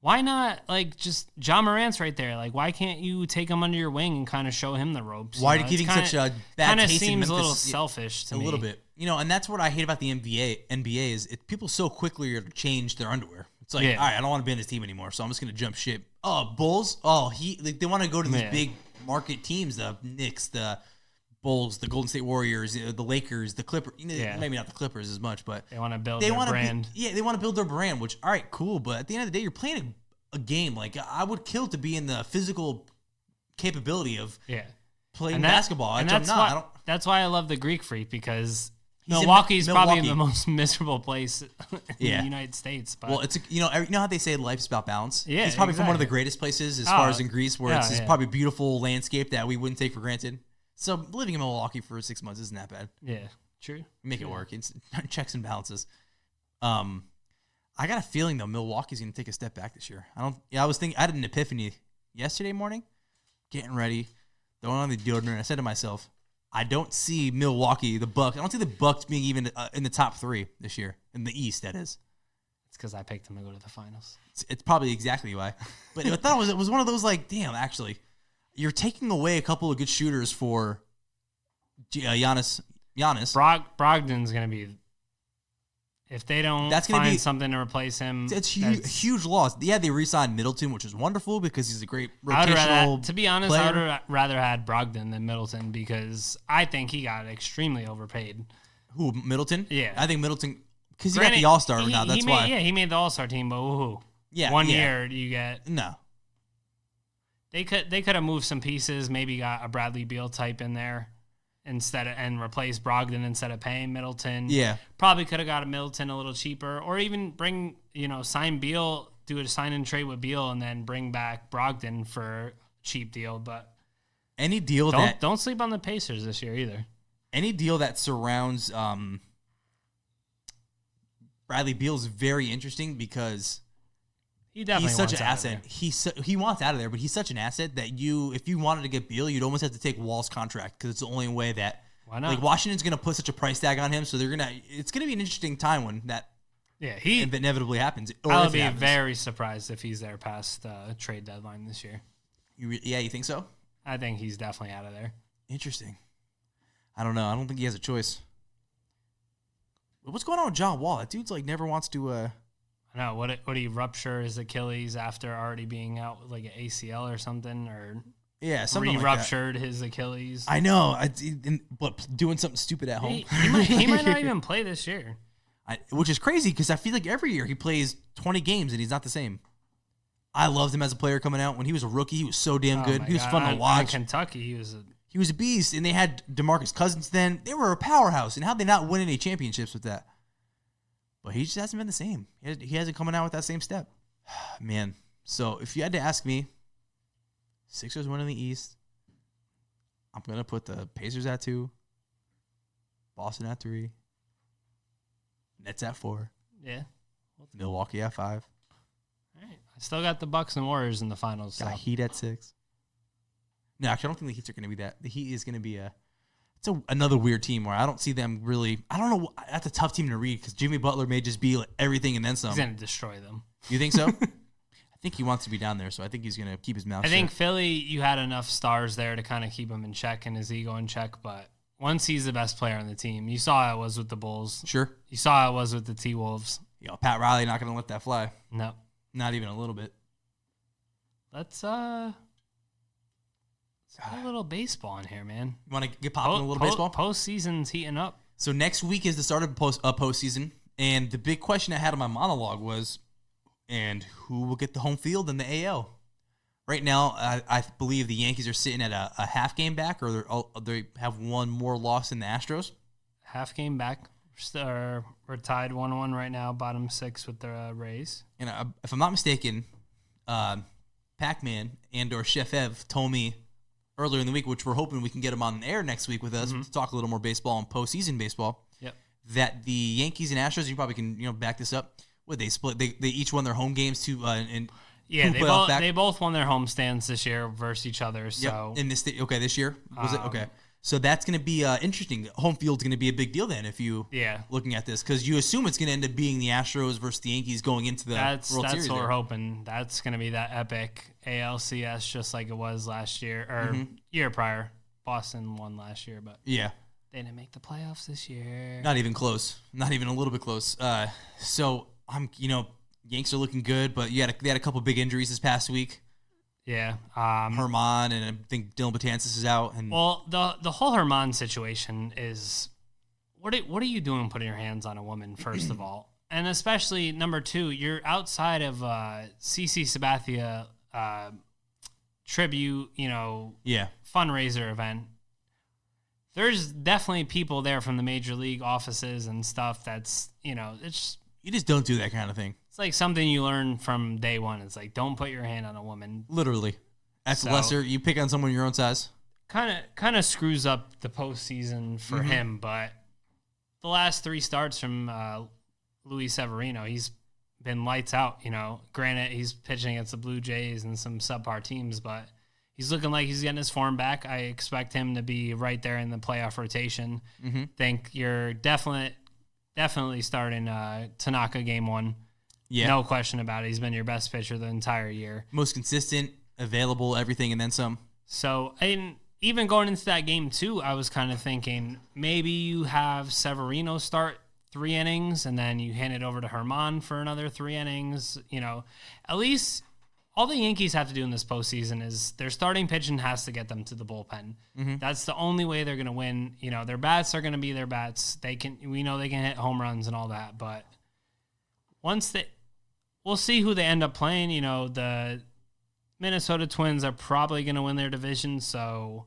Why not, just Ja Morant's right there? Why can't you take him under your wing and kind of show him the ropes? Why are you giving such a bad taste in seems Memphis? a little selfish to me. A little bit. And that's what I hate about the NBA is people so quickly change their underwear. It's like, all right, I don't want to be on this team anymore, so I'm just going to jump ship. Oh, Bulls? Oh, they want to go to these big market teams, the Knicks, the Bulls, the Golden State Warriors, the Lakers, the Clippers. Maybe not the Clippers as much, but they want to build their brand. They want to build their brand, which, all right, cool. But at the end of the day, you're playing a game. Like, I would kill to be in the physical capability of playing basketball. That's why I love the Greek Freak because Milwaukee's probably the most miserable place in the United States. But. Well, it's you know how they say life's about balance. Yeah, it's probably from one of the greatest places as far as in Greece, where it's this probably beautiful landscape that we wouldn't take for granted. So living in Milwaukee for 6 months isn't that bad. Yeah, true. Make it work. It's checks and balances. I got a feeling though Milwaukee's going to take a step back this year. I was thinking I had an epiphany yesterday morning, getting ready, throwing on the deodorant. I said to myself, I don't see Milwaukee, the Bucks. I don't see the Bucks being even in the top 3 this year in the East. That is. It's because I picked them to go to the finals. It's probably exactly why. But I thought it was one of those damn. Actually, you're taking away a couple of good shooters for Giannis. Brogdon's going to be. If they don't find something to replace him, it's huge loss. Yeah, they re-signed Middleton, which is wonderful because he's a great rotational to be honest, player. I would rather had Brogdon than Middleton because I think he got extremely overpaid. Who, Middleton? Yeah. I think Middleton, because he got the All-Star now, that's why. Yeah, he made the All-Star team, but woohoo. Yeah, 1 year you get. No. They could have moved some pieces, maybe got a Bradley Beal type in there and replace Brogdon instead of paying Middleton. Yeah. Probably could have got a Middleton a little cheaper or even sign Beal, do a sign and trade with Beal and then bring back Brogdon for a cheap deal. But any deal don't sleep on the Pacers this year either. Any deal that surrounds Bradley Beal is very interesting because he's such an asset. He wants out of there, but he's such an asset that if you wanted to get Beal, you'd almost have to take Wall's contract because it's the only way that. Why not? Washington's going to put such a price tag on him, so it's going to be an interesting time when that. Yeah, inevitably happens. I'll be very surprised if he's there past trade deadline this year. You think so? I think he's definitely out of there. Interesting. I don't know. I don't think he has a choice. What's going on with John Wall? That dude's never wants to. I know. What he rupture his Achilles after already being out with an ACL or something, or something ruptured his Achilles. I know. But doing something stupid at home. He might not even play this year. Which is crazy because I feel like every year he plays 20 games and he's not the same. I loved him as a player coming out. When he was a rookie, he was so damn good. He was fun to watch. In Kentucky, he was a beast. And they had DeMarcus Cousins then. They were a powerhouse. And how'd they not win any championships with that? But he just hasn't been the same. He hasn't coming out with that same step. Man. So if you had to ask me, Sixers win in the East. I'm going to put the Pacers at 2. Boston at 3. Nets at 4. Yeah. Milwaukee at 5. All right. I still got the Bucks and Warriors in the finals. Got So. Heat at 6. No, actually, I don't think the Heat are going to be that. The Heat is going to be another weird team where I don't see them really. I don't know. That's a tough team to read because Jimmy Butler may just be like everything and then some. He's going to destroy them. You think so? I think he wants to be down there, so I think he's going to keep his mouth shut. I think Philly, you had enough stars there to kind of keep him in check and his ego in check, but once he's the best player on the team, you saw how it was with the Bulls. Sure. You saw how it was with the T-Wolves. Pat Riley not going to let that fly. No. Not even a little bit. Let's a little baseball in here, man. You want to get popping a little baseball? Postseason's heating up. So next week is the start of postseason, and the big question I had in my monologue was, and who will get the home field in the AL? Right now, I believe the Yankees are sitting at a half game back, or they have one more loss than the Astros. Half game back. We're tied 1-1 right now, bottom 6 with the Rays. And if I'm not mistaken, Pac-Man and/or Chef Ev told me earlier in the week, which we're hoping we can get him on the air next week with us to talk a little more baseball and postseason baseball. Yep. That the Yankees and Astros, you probably can back this up. What they split? They each won their home games too. Yeah, they both won their home stands this year versus each other. So in this this year was it okay? So that's going to be interesting. Home field's going to be a big deal then if you looking at this because you assume it's going to end up being the Astros versus the Yankees going into the World Series. That's what we're hoping. That's going to be that epic ALCS just like it was last year or year prior. Boston won last year, but yeah, they didn't make the playoffs this year. Not even close. Not even a little bit close. So I'm Yanks are looking good, but they had a couple big injuries this past week. Yeah, Herman and I think Dylan Betances is out. And the whole Herman situation is what are you doing putting your hands on a woman first of all, and especially number 2, you're outside of CC Sabathia tribute, fundraiser event. There's definitely people there from the major league offices and stuff. That's it's. You just don't do that kind of thing. It's like something you learn from day one. It's like, don't put your hand on a woman. Literally. That's lesser. You pick on someone your own size. Kind of screws up the postseason for him, but the last 3 starts from Luis Severino, he's been lights out, Granted, he's pitching against the Blue Jays and some subpar teams, but he's looking like he's getting his form back. I expect him to be right there in the playoff rotation. Think you're definitely starting Tanaka game 1. Yeah. No question about it. He's been your best pitcher the entire year. Most consistent, available, everything, and then some. So, even going into that game 2, I was kind of thinking maybe you have Severino start 3 innings and then you hand it over to Herman for another 3 innings. At least all the Yankees have to do in this postseason is their starting pitching has to get them to the bullpen. That's the only way they're going to win. Their bats are going to be their bats. We know they can hit home runs and all that, but we'll see who they end up playing. The Minnesota Twins are probably going to win their division. So,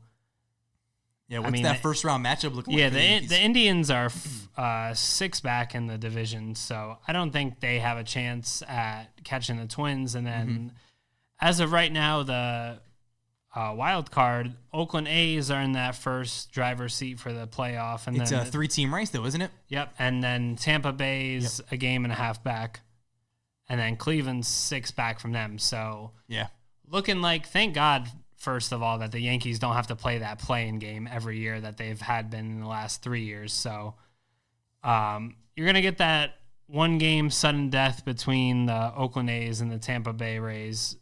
yeah, what's that first round matchup looking like? Yeah, the Indians are 6 back in the division, so I don't think they have a chance at catching the Twins. And then, as of right now, the wild card, Oakland A's are in that first driver's seat for the playoff. And it's a 3-team race, though, isn't it? Yep, and then Tampa Bay's a game and a half back. And then Cleveland's 6 back from them. So, looking like, thank God, first of all, that the Yankees don't have to play that play-in game every year that they've had been in the last 3 years. So, you're going to get that 1-game sudden death between the Oakland A's and the Tampa Bay Rays.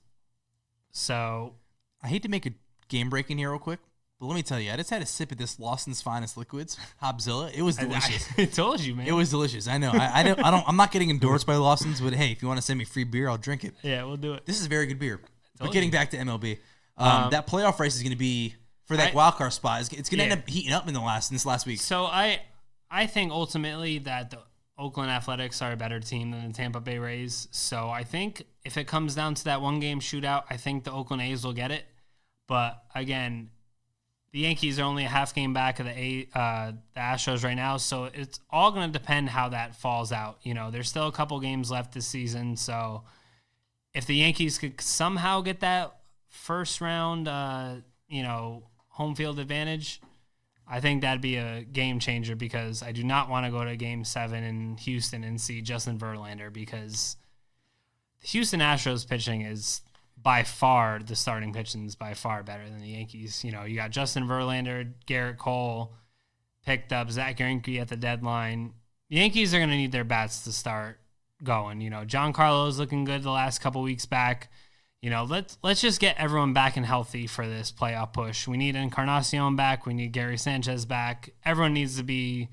So, I hate to make a game break in here real quick, but let me tell you, I just had a sip of this Lawson's Finest Liquids, Hopzilla. It was delicious. I told you, man. It was delicious. I know. I'm not getting endorsed by Lawson's, but hey, if you want to send me free beer, I'll drink it. Yeah, we'll do it. This is very good beer. But getting back to MLB, that playoff race is going to be for that wild card spot. It's going to end up heating up in this last week. So I think ultimately that the Oakland Athletics are a better team than the Tampa Bay Rays. So I think if it comes down to that 1-game shootout, I think the Oakland A's will get it. But again, the Yankees are only a half game back of the Astros right now, so it's all going to depend how that falls out. There's still a couple games left this season, so if the Yankees could somehow get that first round, home field advantage, I think that'd be a game changer because I do not want to go to Game 7 in Houston and see Justin Verlander because the Houston Astros pitching is by far, the starting pitching is by far better than the Yankees. You know, you got Justin Verlander, Garrett Cole, picked up Zach Greinke at the deadline. The Yankees are going to need their bats to start going. You know, Giancarlo's looking good the last couple weeks back. You know, let's just get everyone back and healthy for this playoff push. We need Encarnacion back. We need Gary Sanchez back. Everyone needs to be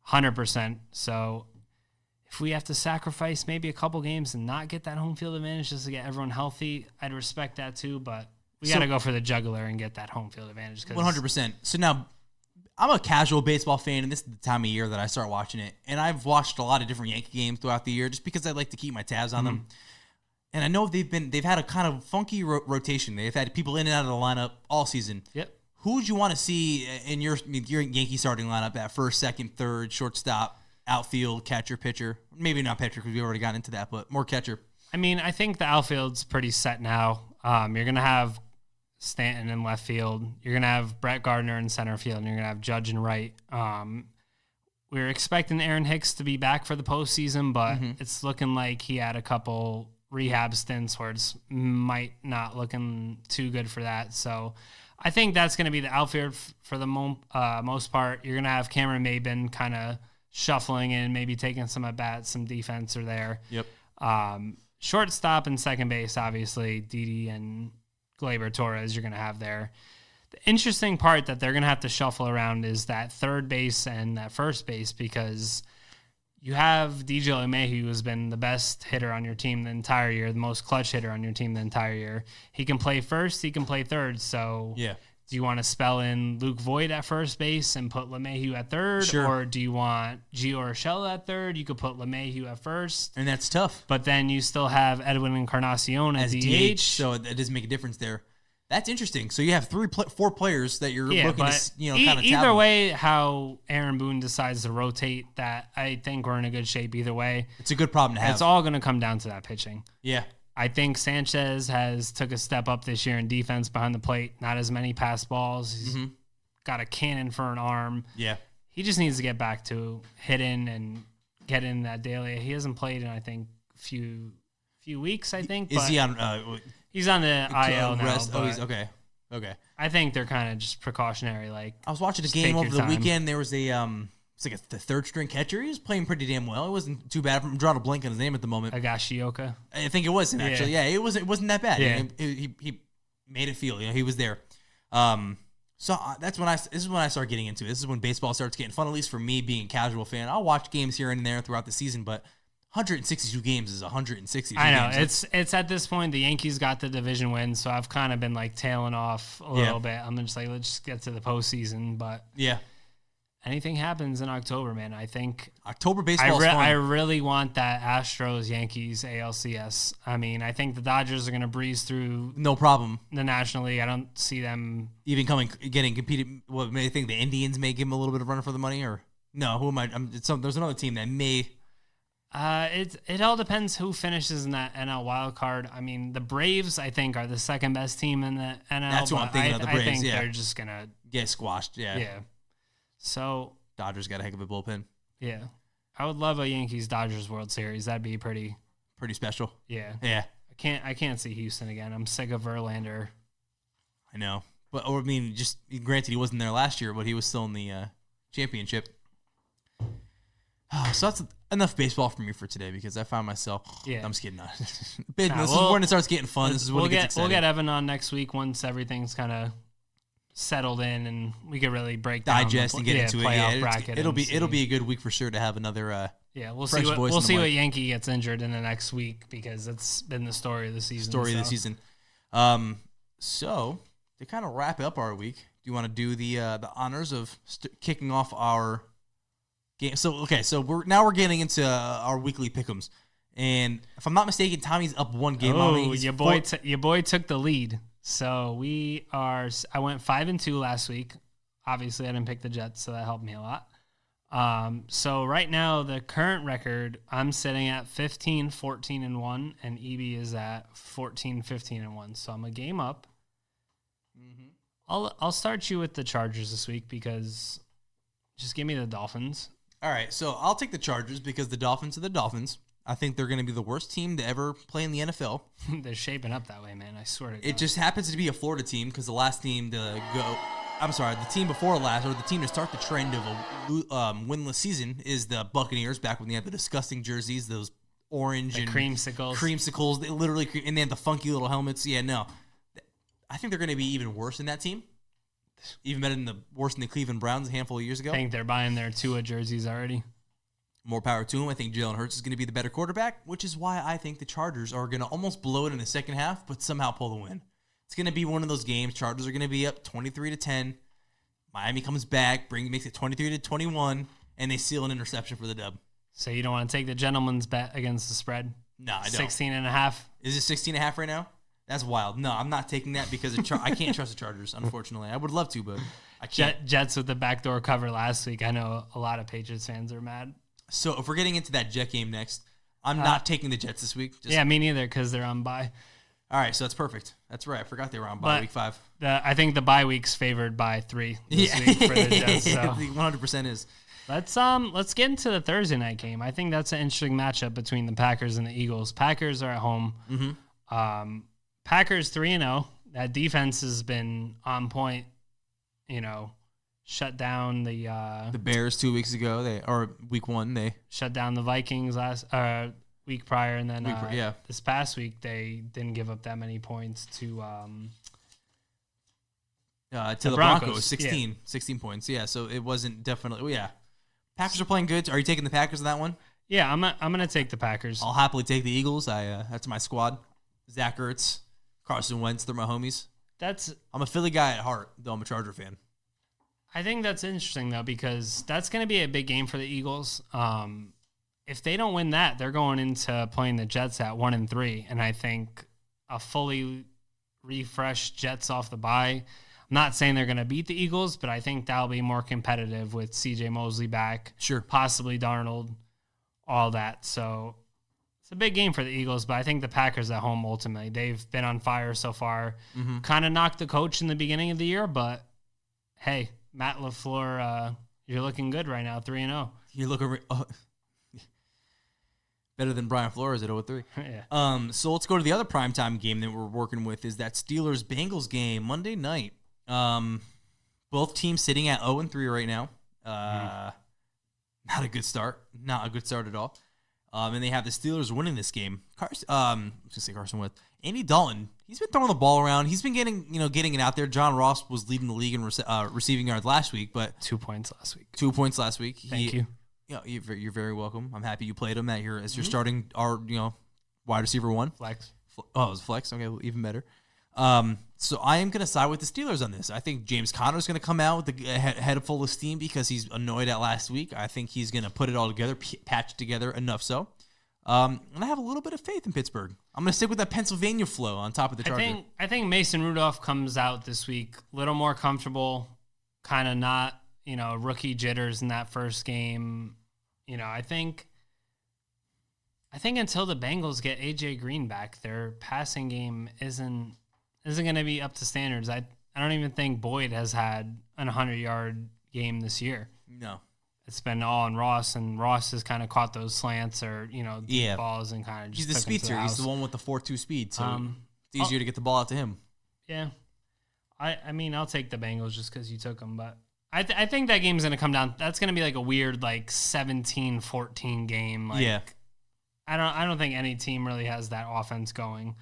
100%. So if we have to sacrifice maybe a couple games and not get that home field advantage just to get everyone healthy, I'd respect that too. But we got to go for the jugular and get that home field advantage. 100%. So now I'm a casual baseball fan, and this is the time of year that I start watching it. And I've watched a lot of different Yankee games throughout the year just because I like to keep my tabs on them. And I know they've had a kind of funky rotation. They've had people in and out of the lineup all season. Yep. Who would you want to see in your Yankee starting lineup at first, second, third, shortstop, outfield, catcher, pitcher? Maybe not pitcher because we already got into that, but more catcher. I mean, I think the outfield's pretty set now. You're going to have Stanton in left field. You're going to have Brett Gardner in center field, and you're going to have Judge in right. We're expecting Aaron Hicks to be back for the postseason, but it's looking like he had a couple rehab stints where it's might not looking too good for that. So I think that's going to be the outfield for the most part. You're going to have Cameron Maybin kind of shuffling in, maybe taking some at bats, some defense are there. Yep. Shortstop and second base, obviously, Didi and Gleyber Torres you're going to have there. The interesting part that they're going to have to shuffle around is that third base and that first base because you have DJ LeMahieu, who has been the best hitter on your team the entire year, the most clutch hitter on your team the entire year. He can play first, he can play third. So yeah. Do you want to spell in Luke Voigt at first base and put LeMahieu at third? Sure. Or do you want Gio Urshela at third? You could put LeMahieu at first. And that's tough. But then you still have Edwin Encarnacion as DH. So it does make a difference there. That's interesting. So you have four players that you're looking to, kind of either way, how Aaron Boone decides to rotate that, I think we're in a good shape either way. It's a good problem to have. It's all going to come down to that pitching. Yeah. I think Sanchez has took a step up this year in defense behind the plate. Not as many pass balls. He's got a cannon for an arm. Yeah. He just needs to get back to hitting and get in that daily. He hasn't played in, I think, few weeks, I think. Is he on... he's on the IL now. He's okay. Okay. I think they're kind of just precautionary. Like I was watching a game over the weekend. There was it's like the third string catcher. He was playing pretty damn well. It wasn't too bad. I'm drawing a blank on his name at the moment. Agashioka. I think it was him actually. Yeah, it wasn't that bad. Yeah. He made it feel. He was there. So this is when I start getting into it. This is when baseball starts getting fun. At least for me, being a casual fan, I'll watch games here and there throughout the season, but 162 games is 162 I know. games. It's at this point, the Yankees got the division win, so I've kind of been like tailing off a little bit. I'm just like, let's just get to the postseason. But yeah, anything happens in October, man. I think October baseball is fun. I really want that Astros-Yankees ALCS. I mean, I think the Dodgers are going to breeze through no problem. The National League. I don't see them even getting competed. What may think the Indians may give them a little bit of run for the money, or no? Who am I? There's another team that may. It all depends who finishes in that NL wild card. I mean, the Braves, I think, are the second best team in the NL. That's what I'm thinking of, the Braves. I think they're just gonna get squashed. Yeah. Yeah. So Dodgers got a heck of a bullpen. Yeah, I would love a Yankees-Dodgers World Series. That'd be pretty special. Yeah. Yeah. I can't see Houston again. I'm sick of Verlander. I know, but I mean, just granted, he wasn't there last year, but he was still in the championship. So that's enough baseball for me for today because I found myself. Yeah, I'm just kidding. This is when it starts getting fun. This is when it gets exciting. We'll get Evan on next week once everything's kind of settled in and we can really break down digest and get into it. Yeah, bracket. It'll be a good week for sure to have another. We'll see what Yankee gets injured in the next week because it's been the story of the season. So to kind of wrap up our week, do you want to do the honors of kicking off our game? So we're getting into our weekly pick'ems, and if I'm not mistaken, Tommy's up one game. Your boy took the lead. So I went 5-2 last week. Obviously, I didn't pick the Jets, so that helped me a lot. So right now, the current record, I'm sitting at 15-14-1, and EB is at 14-15-1. So I'm a game up. I'll start you with the Chargers this week because just give me the Dolphins. All right, so I'll take the Chargers because the Dolphins are the Dolphins. I think they're going to be the worst team to ever play in the NFL. They're shaping up that way, man. I swear to God. It just happens to be a Florida team because the last team to go, I'm sorry, the team before last, or the team to start the trend of a winless season is the Buccaneers, back when they had the disgusting jerseys, those orange and creamsicles. They literally, and they had the funky little helmets. Yeah, no. I think they're going to be even worse than that team. Even better than worse than the Cleveland Browns a handful of years ago. I think they're buying their Tua jerseys already. More power to him. I think Jalen Hurts is going to be the better quarterback, which is why I think the Chargers are going to almost blow it in the second half, but somehow pull the win. It's going to be one of those games. Chargers are going to be up 23-10. Miami comes back, makes it 23-21, and they seal an interception for the dub. So you don't want to take the gentleman's bet against the spread? No, I don't. 16.5. Is it 16.5 right now? That's wild. No, I'm not taking that because I can't trust the Chargers, unfortunately. I would love to, but I can't. Jets with the backdoor cover last week. I know a lot of Patriots fans are mad. So if we're getting into that Jet game next, I'm not taking the Jets this week. Yeah, me neither because they're on bye. All right, so that's perfect. That's right. I forgot they were on bye week 5. I think the bye week's favored by 3 this week for the Jets. So. 100% is. Let's get into the Thursday night game. I think that's an interesting matchup between the Packers and the Eagles. Packers are at home. Mm-hmm. Packers 3-0. That defense has been on point. Shut down the Bears 2 weeks ago. Week 1 they shut down the Vikings last week prior, and then this past week they didn't give up that many points to the Broncos 16 points. Yeah, so it wasn't definitely. Packers are playing good. Are you taking the Packers in that one? Yeah, I'm gonna take the Packers. I'll happily take the Eagles. That's my squad. Zach Ertz, Carson Wentz, they're my homies. I'm a Philly guy at heart, though I'm a Charger fan. I think that's interesting, though, because that's going to be a big game for the Eagles. If they don't win that, they're going into playing the Jets at 1-3, and I think a fully refreshed Jets off the bye. I'm not saying they're going to beat the Eagles, but I think that'll be more competitive with C.J. Mosley back, possibly Darnold, all that. So it's a big game for the Eagles, but I think the Packers at home ultimately. They've been on fire so far. Mm-hmm. Kind of knocked the coach in the beginning of the year, but hey, Matt LaFleur, you're looking good right now, 3-0. You're looking better than Brian Flores at 0-3. Yeah. So let's go to the other primetime game that we're working with is that Steelers-Bengals game Monday night. Both teams sitting at 0-3 right now. Not a good start. Not a good start at all. And they have the Steelers winning this game. Carson Wentz. Andy Dalton, he's been throwing the ball around. He's been getting it out there. John Ross was leading the league in receiving yards last week, but 2 points last week. 2 points last week. Thank you. Yeah, you're very welcome. I'm happy you played him as you're starting our wide receiver 1. Flex. Oh, it was flex. Okay, well, even better. So I am going to side with the Steelers on this. I think James Conner is going to come out with a head full of steam because he's annoyed at last week. I think he's going to put it all together, patch it together enough so. And I have a little bit of faith in Pittsburgh. I'm going to stick with that Pennsylvania flow on top of the Chargers. I think Mason Rudolph comes out this week a little more comfortable, kind of not, rookie jitters in that first game. I think until the Bengals get AJ Green back, their passing game isn't going to be up to standards. I don't even think Boyd has had an 100-yard game this year. No. It's been all on Ross, and Ross has kind of caught those slants or, deep balls and kind of just he's the speedster. He's the one with the 4.2 speed, so it's easier to get the ball out to him. Yeah. I mean, I'll take the Bengals just because you took them, but I think that game's going to come down. That's going to be like a weird 17-14 game. I don't think any team really has that offense going.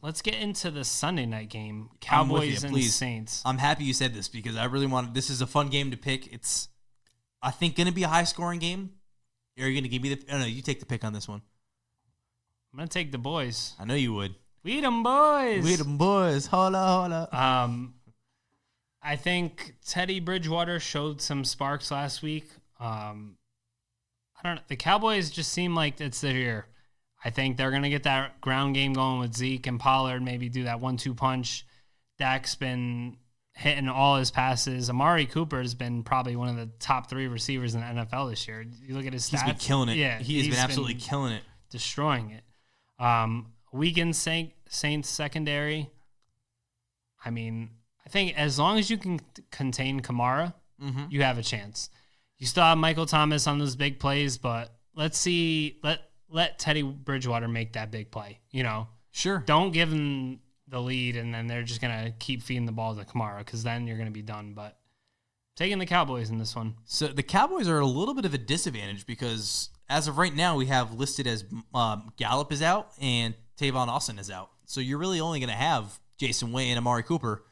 Let's get into the Sunday night game. Cowboys and Saints. I'm happy you said this because I really this is a fun game to pick. It's, I think, going to be a high-scoring game. Are you going to give me no, you take the pick on this one. I'm going to take the boys. I know you would. We them boys. We them boys. Holla. I think Teddy Bridgewater showed some sparks last week. I don't know. The Cowboys just seem like it's their year. I think they're going to get that ground game going with Zeke and Pollard, maybe do that 1-2 punch. Dak's been hitting all his passes. Amari Cooper has been probably one of the top 3 receivers in the NFL this year. You look at his stats. He's been killing it. Yeah, he's been absolutely killing it. Destroying it. Weekend Saints secondary. I mean, I think as long as you can contain Kamara, you have a chance. You still have Michael Thomas on those big plays, but let's see. Let Teddy Bridgewater make that big play. Sure. Don't give him the lead, and then they're just gonna keep feeding the ball to Kamara because then you're gonna be done. But taking the Cowboys in this one. So the Cowboys are a little bit of a disadvantage because as of right now, we have listed as Gallup is out and Tavon Austin is out. So you're really only going to have Jason Witten and Amari Cooper.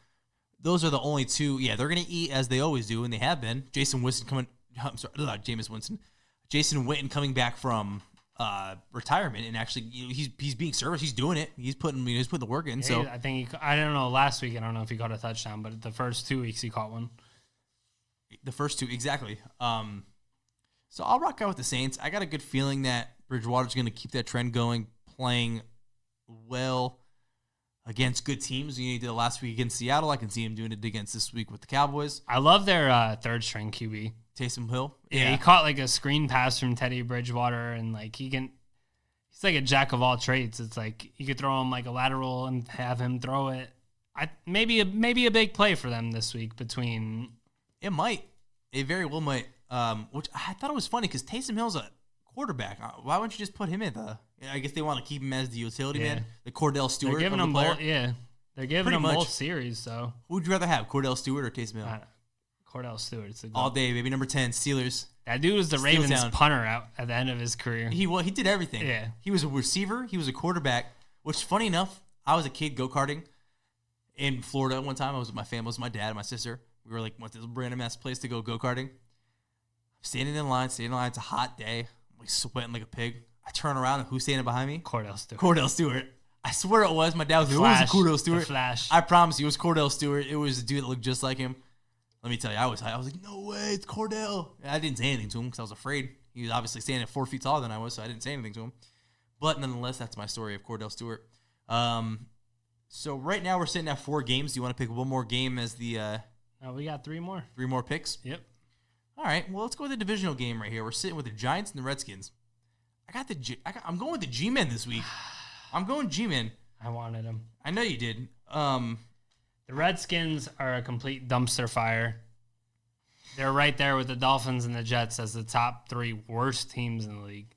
Those are the only two. Yeah, they're going to eat as they always do, and they have been. Jason Witten coming back from retirement, and actually he's being serviced. He's doing it. He's putting the work in. So I think I don't know. Last week I don't know if he caught a touchdown, but the first 2 weeks he caught one. The first two, exactly. So I'll rock out with the Saints. I got a good feeling that Bridgewater's going to keep that trend going, playing well against good teams. He did it last week against Seattle. I can see him doing it against this week with the Cowboys. I love their third string QB. Taysom Hill. Yeah, he caught like a screen pass from Teddy Bridgewater, and like he's like a jack of all trades. It's like you could throw him like a lateral and have him throw it. Maybe a big play for them this week between. It might. It very well might. Which I thought it was funny because Taysom Hill's a quarterback. Why wouldn't you just put him in I guess they want to keep him as the utility man, the Cordell Stewart. They're giving him both. Yeah, they're giving him both series. So who would you rather have, Cordell Stewart or Taysom Hill? Cordell Stewart. It's all day, baby. Number 10, Steelers. That dude was the Ravens punter out at the end of his career. He did everything. Yeah, he was a receiver. He was a quarterback. Which, funny enough, I was a kid go-karting in Florida one time. I was with my family, my dad and my sister. We were like, went to this random ass place to go go-karting. Standing in line. It's a hot day. I'm like sweating like a pig. I turn around and who's standing behind me? Cordell Stewart. I swear it was. My dad was like, who was Cordell Stewart? The Flash. I promise you, it was Cordell Stewart. It was a dude that looked just like him. Let me tell you, I was like, no way, it's Cordell. I didn't say anything to him because I was afraid. He was obviously standing 4 feet taller than I was, so I didn't say anything to him. But nonetheless, that's my story of Cordell Stewart. So right now we're sitting at 4 games. Do you want to pick one more game as the... No, we got 3 more. 3 more picks? Yep. All right, well, let's go with the divisional game right here. We're sitting with the Giants and the Redskins. I'm going with the G-Men this week. I'm going G-Men. I wanted him. I know you did. The Redskins are a complete dumpster fire. They're right there with the Dolphins and the Jets as the top 3 worst teams in the league.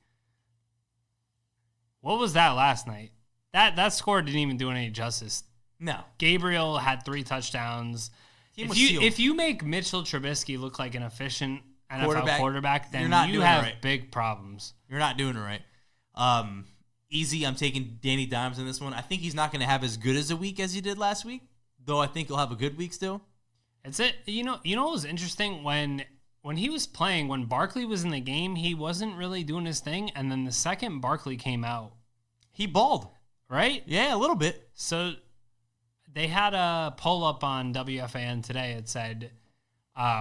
What was that last night? That score didn't even do any justice. No. Gabriel had 3 touchdowns. If you make Mitchell Trubisky look like an efficient NFL quarterback, then you have big problems. You're not doing it right. Easy, I'm taking Danny Dimes in this one. I think he's not going to have as good as a week as he did last week, though I think he'll have a good week still. It's it. You know what was interesting? When he was playing, when Barkley was in the game, he wasn't really doing his thing, and then the second Barkley came out, he balled. Right? Yeah, a little bit. So they had a poll up on WFAN today. It said,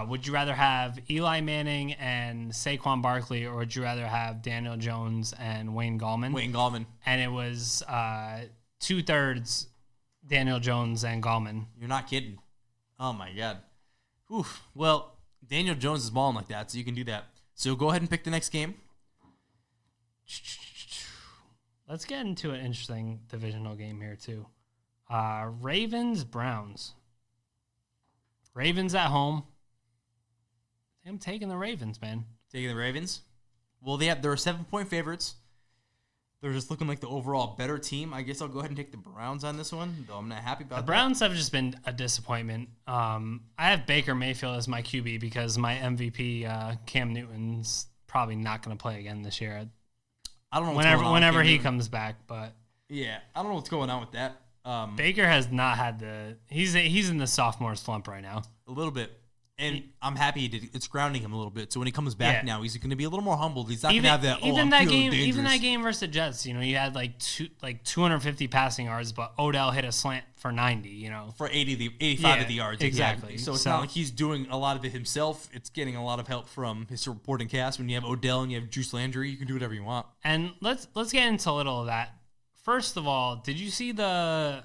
would you rather have Eli Manning and Saquon Barkley, or would you rather have Daniel Jones and Wayne Gallman? Wayne Gallman. And it was 2/3 Daniel Jones and Gallman. You're not kidding. Oh, my God. Oof. Well, Daniel Jones is balling like that, so you can do that. So go ahead and pick the next game. Let's get into an interesting divisional game here, too. Ravens-Browns. Ravens at home. I'm taking the Ravens, man. Taking the Ravens? Well, they're 7-point favorites. They're just looking like the overall better team. I guess I'll go ahead and take the Browns on this one, though I'm not happy about that. The Browns have just been a disappointment. I have Baker Mayfield as my QB because my MVP, Cam Newton's probably not going to play again this year. I don't know whenever he comes back, but yeah, I don't know what's going on with that. Baker has not had he's in the sophomore slump right now. A little bit. And I'm happy it's grounding him a little bit. So when he comes back now, he's going to be a little more humbled. He's not going to have that. Even that game versus the Jets, you had like 250 passing yards, but Odell hit a slant for 90. For 85 of the yards. Exactly. So it's not like he's doing a lot of it himself. It's getting a lot of help from his supporting cast. When you have Odell and you have Juice Landry, you can do whatever you want. And let's get into a little of that. First of all, did you see the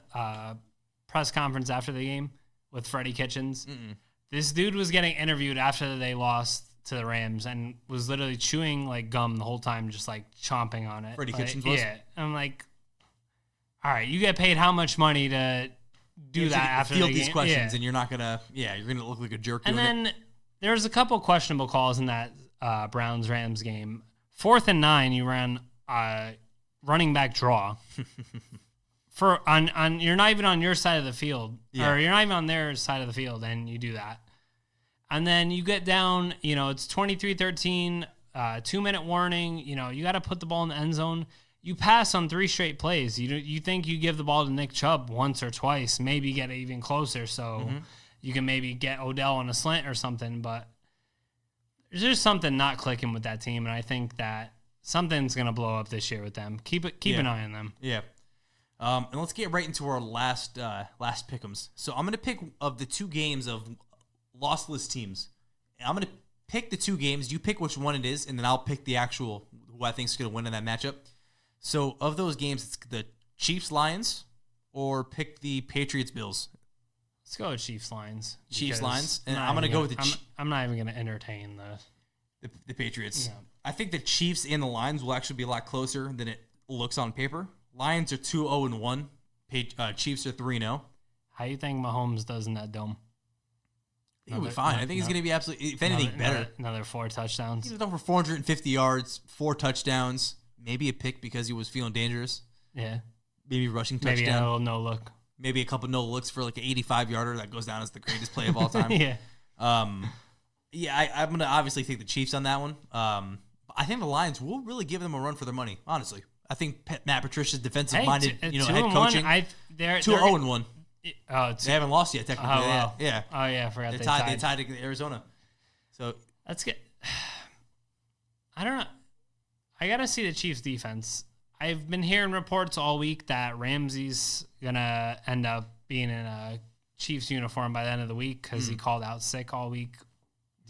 press conference after the game with Freddie Kitchens? Mm-mm. This dude was getting interviewed after they lost to the Rams and was literally chewing like gum the whole time, just like chomping on it. Freddie Kitchens was? Yeah. I'm like, all right, you get paid how much money to do that after field the these game. questions, Yeah. and you're not gonna. Yeah, you're gonna look like a jerk. And doing then there's a couple questionable calls in that Browns-Rams game. 4th and 9, you ran running back draw. On you're not even on your side of the field, or you're not even on their side of the field, and you do that. And then you get down, it's 23-13, 2-minute warning. You got to put the ball in the end zone. You pass on 3 straight plays. You think you give the ball to Nick Chubb once or twice, maybe get it even closer, so you can maybe get Odell on a slant or something. But there's just something not clicking with that team, and I think that something's gonna blow up this year with them. Keep an eye on them. Yeah. And let's get right into our last pick'ems. So I'm gonna pick of the 2 games of lossless teams. I'm gonna pick the 2 games. You pick which one it is, and then I'll pick the actual who I think is gonna win in that matchup. So of those games, it's the Chiefs-Lions or pick the Patriots-Bills. Let's go with Chiefs-Lions. Chiefs-Lions, and I'm gonna go with I'm not even gonna entertain the Patriots. Yeah. I think the Chiefs and the Lions will actually be a lot closer than it looks on paper. Lions are 2-0-1. Chiefs are 3-0. How you think Mahomes does in that dome? He'll be fine. I think he's going to be absolutely, if anything, better. Another 4 touchdowns. He's over 450 yards, 4 touchdowns, maybe a pick because he was feeling dangerous. Yeah. Maybe rushing touchdown. Maybe a little no look. Maybe a couple no looks for like an 85-yarder that goes down as the greatest play of all time. Yeah. I'm going to obviously take the Chiefs on that one. I think the Lions will really give them a run for their money, honestly. I think Matt Patricia's defensive-minded, head coaching. 2-0-1. They haven't lost yet, technically. Oh, wow. Yeah. Oh, yeah, I forgot they tied. They tied Arizona. So let's get. I don't know. I got to see the Chiefs' defense. I've been hearing reports all week that Ramsey's going to end up being in a Chiefs uniform by the end of the week because he called out sick all week.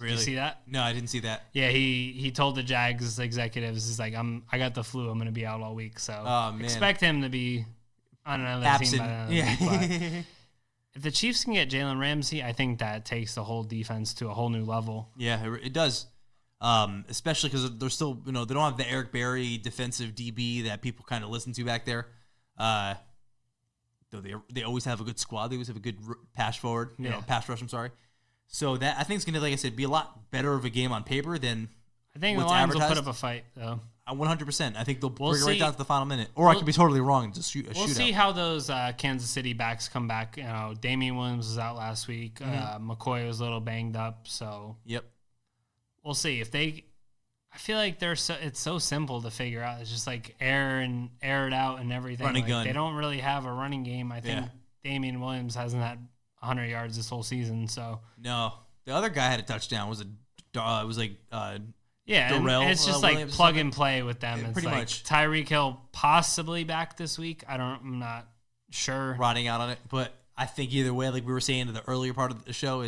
Really? Did you see that? No, I didn't see that. Yeah, he told the Jags executives, he's like, I got the flu. I'm going to be out all week. So expect him to be on another absent. team by the end of the week. But if the Chiefs can get Jalen Ramsey, I think that takes the whole defense to a whole new level. Yeah, it does. Especially because they're still, they don't have the Eric Berry defensive DB that people kind of listen to back there. Though they always have a good squad. They always have a good pass rush, I'm sorry. So that I think it's going to, like I said, be a lot better of a game on paper than I think the what's Lions advertised. will put up a fight, though. 100%. I think they'll bring it see. right down to the final minute. Or I could be totally wrong and just shoot a We'll shootout. see how those Kansas City backs come back. Damian Williams was out last week. McCoy was a little banged up. So Yep. we'll see. If they – I feel like it's so simple to figure out. It's just like air it out and everything. Running gun. They don't really have a running game. I think Damian Williams hasn't had 100 yards this whole season. So No. The other guy had a touchdown. yeah, Darrell, and it's just like Williams plug and play with them. It's pretty like much. Tyreek Hill possibly back this week. I'm not sure. Rotting out on it. But I think either way, like we were saying in the earlier part of the show,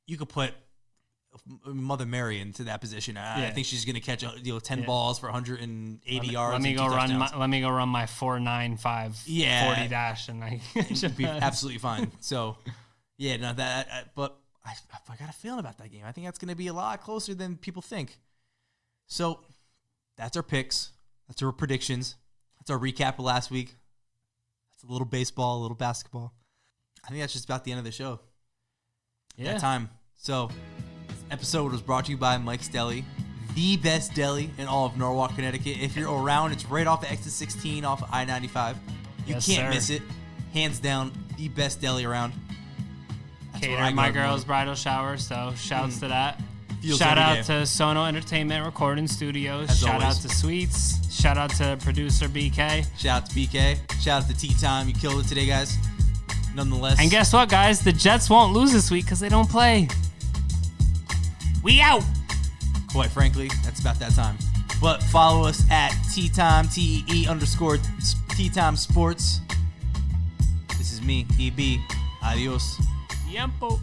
you could put Mother Mary into that position. I think she's going to catch 10 balls for 180 yards. Let me go run my 4.95 40 dash, and I should be absolutely fine. So, yeah, no, but I got a feeling about that game. I think that's going to be a lot closer than people think. So, that's our picks. That's our predictions. That's our recap of last week. That's a little baseball, a little basketball. I think that's just about the end of the show. Yeah. That time. So, this episode was brought to you by Mike's Deli, the best deli in all of Norwalk, Connecticut. If you're around, it's right off of exit 16 off of I-95. You can't miss it. Hands down, the best deli around. Cater my girl's bridal shower, so shouts to that. Feels Shout every out day. to Sono Entertainment Recording Studios. As Shout always. out to Sweets. Shout out to producer BK. Shout out to BK. Shout out to Tea Time. You killed it today, guys. Nonetheless. And guess what, guys? The Jets won't lose this week because they don't play. We out. Quite frankly, that's about that time. But follow us at Tea Time, TEE_Tea Time Sports. This is me, EB. Adios. Tiempo.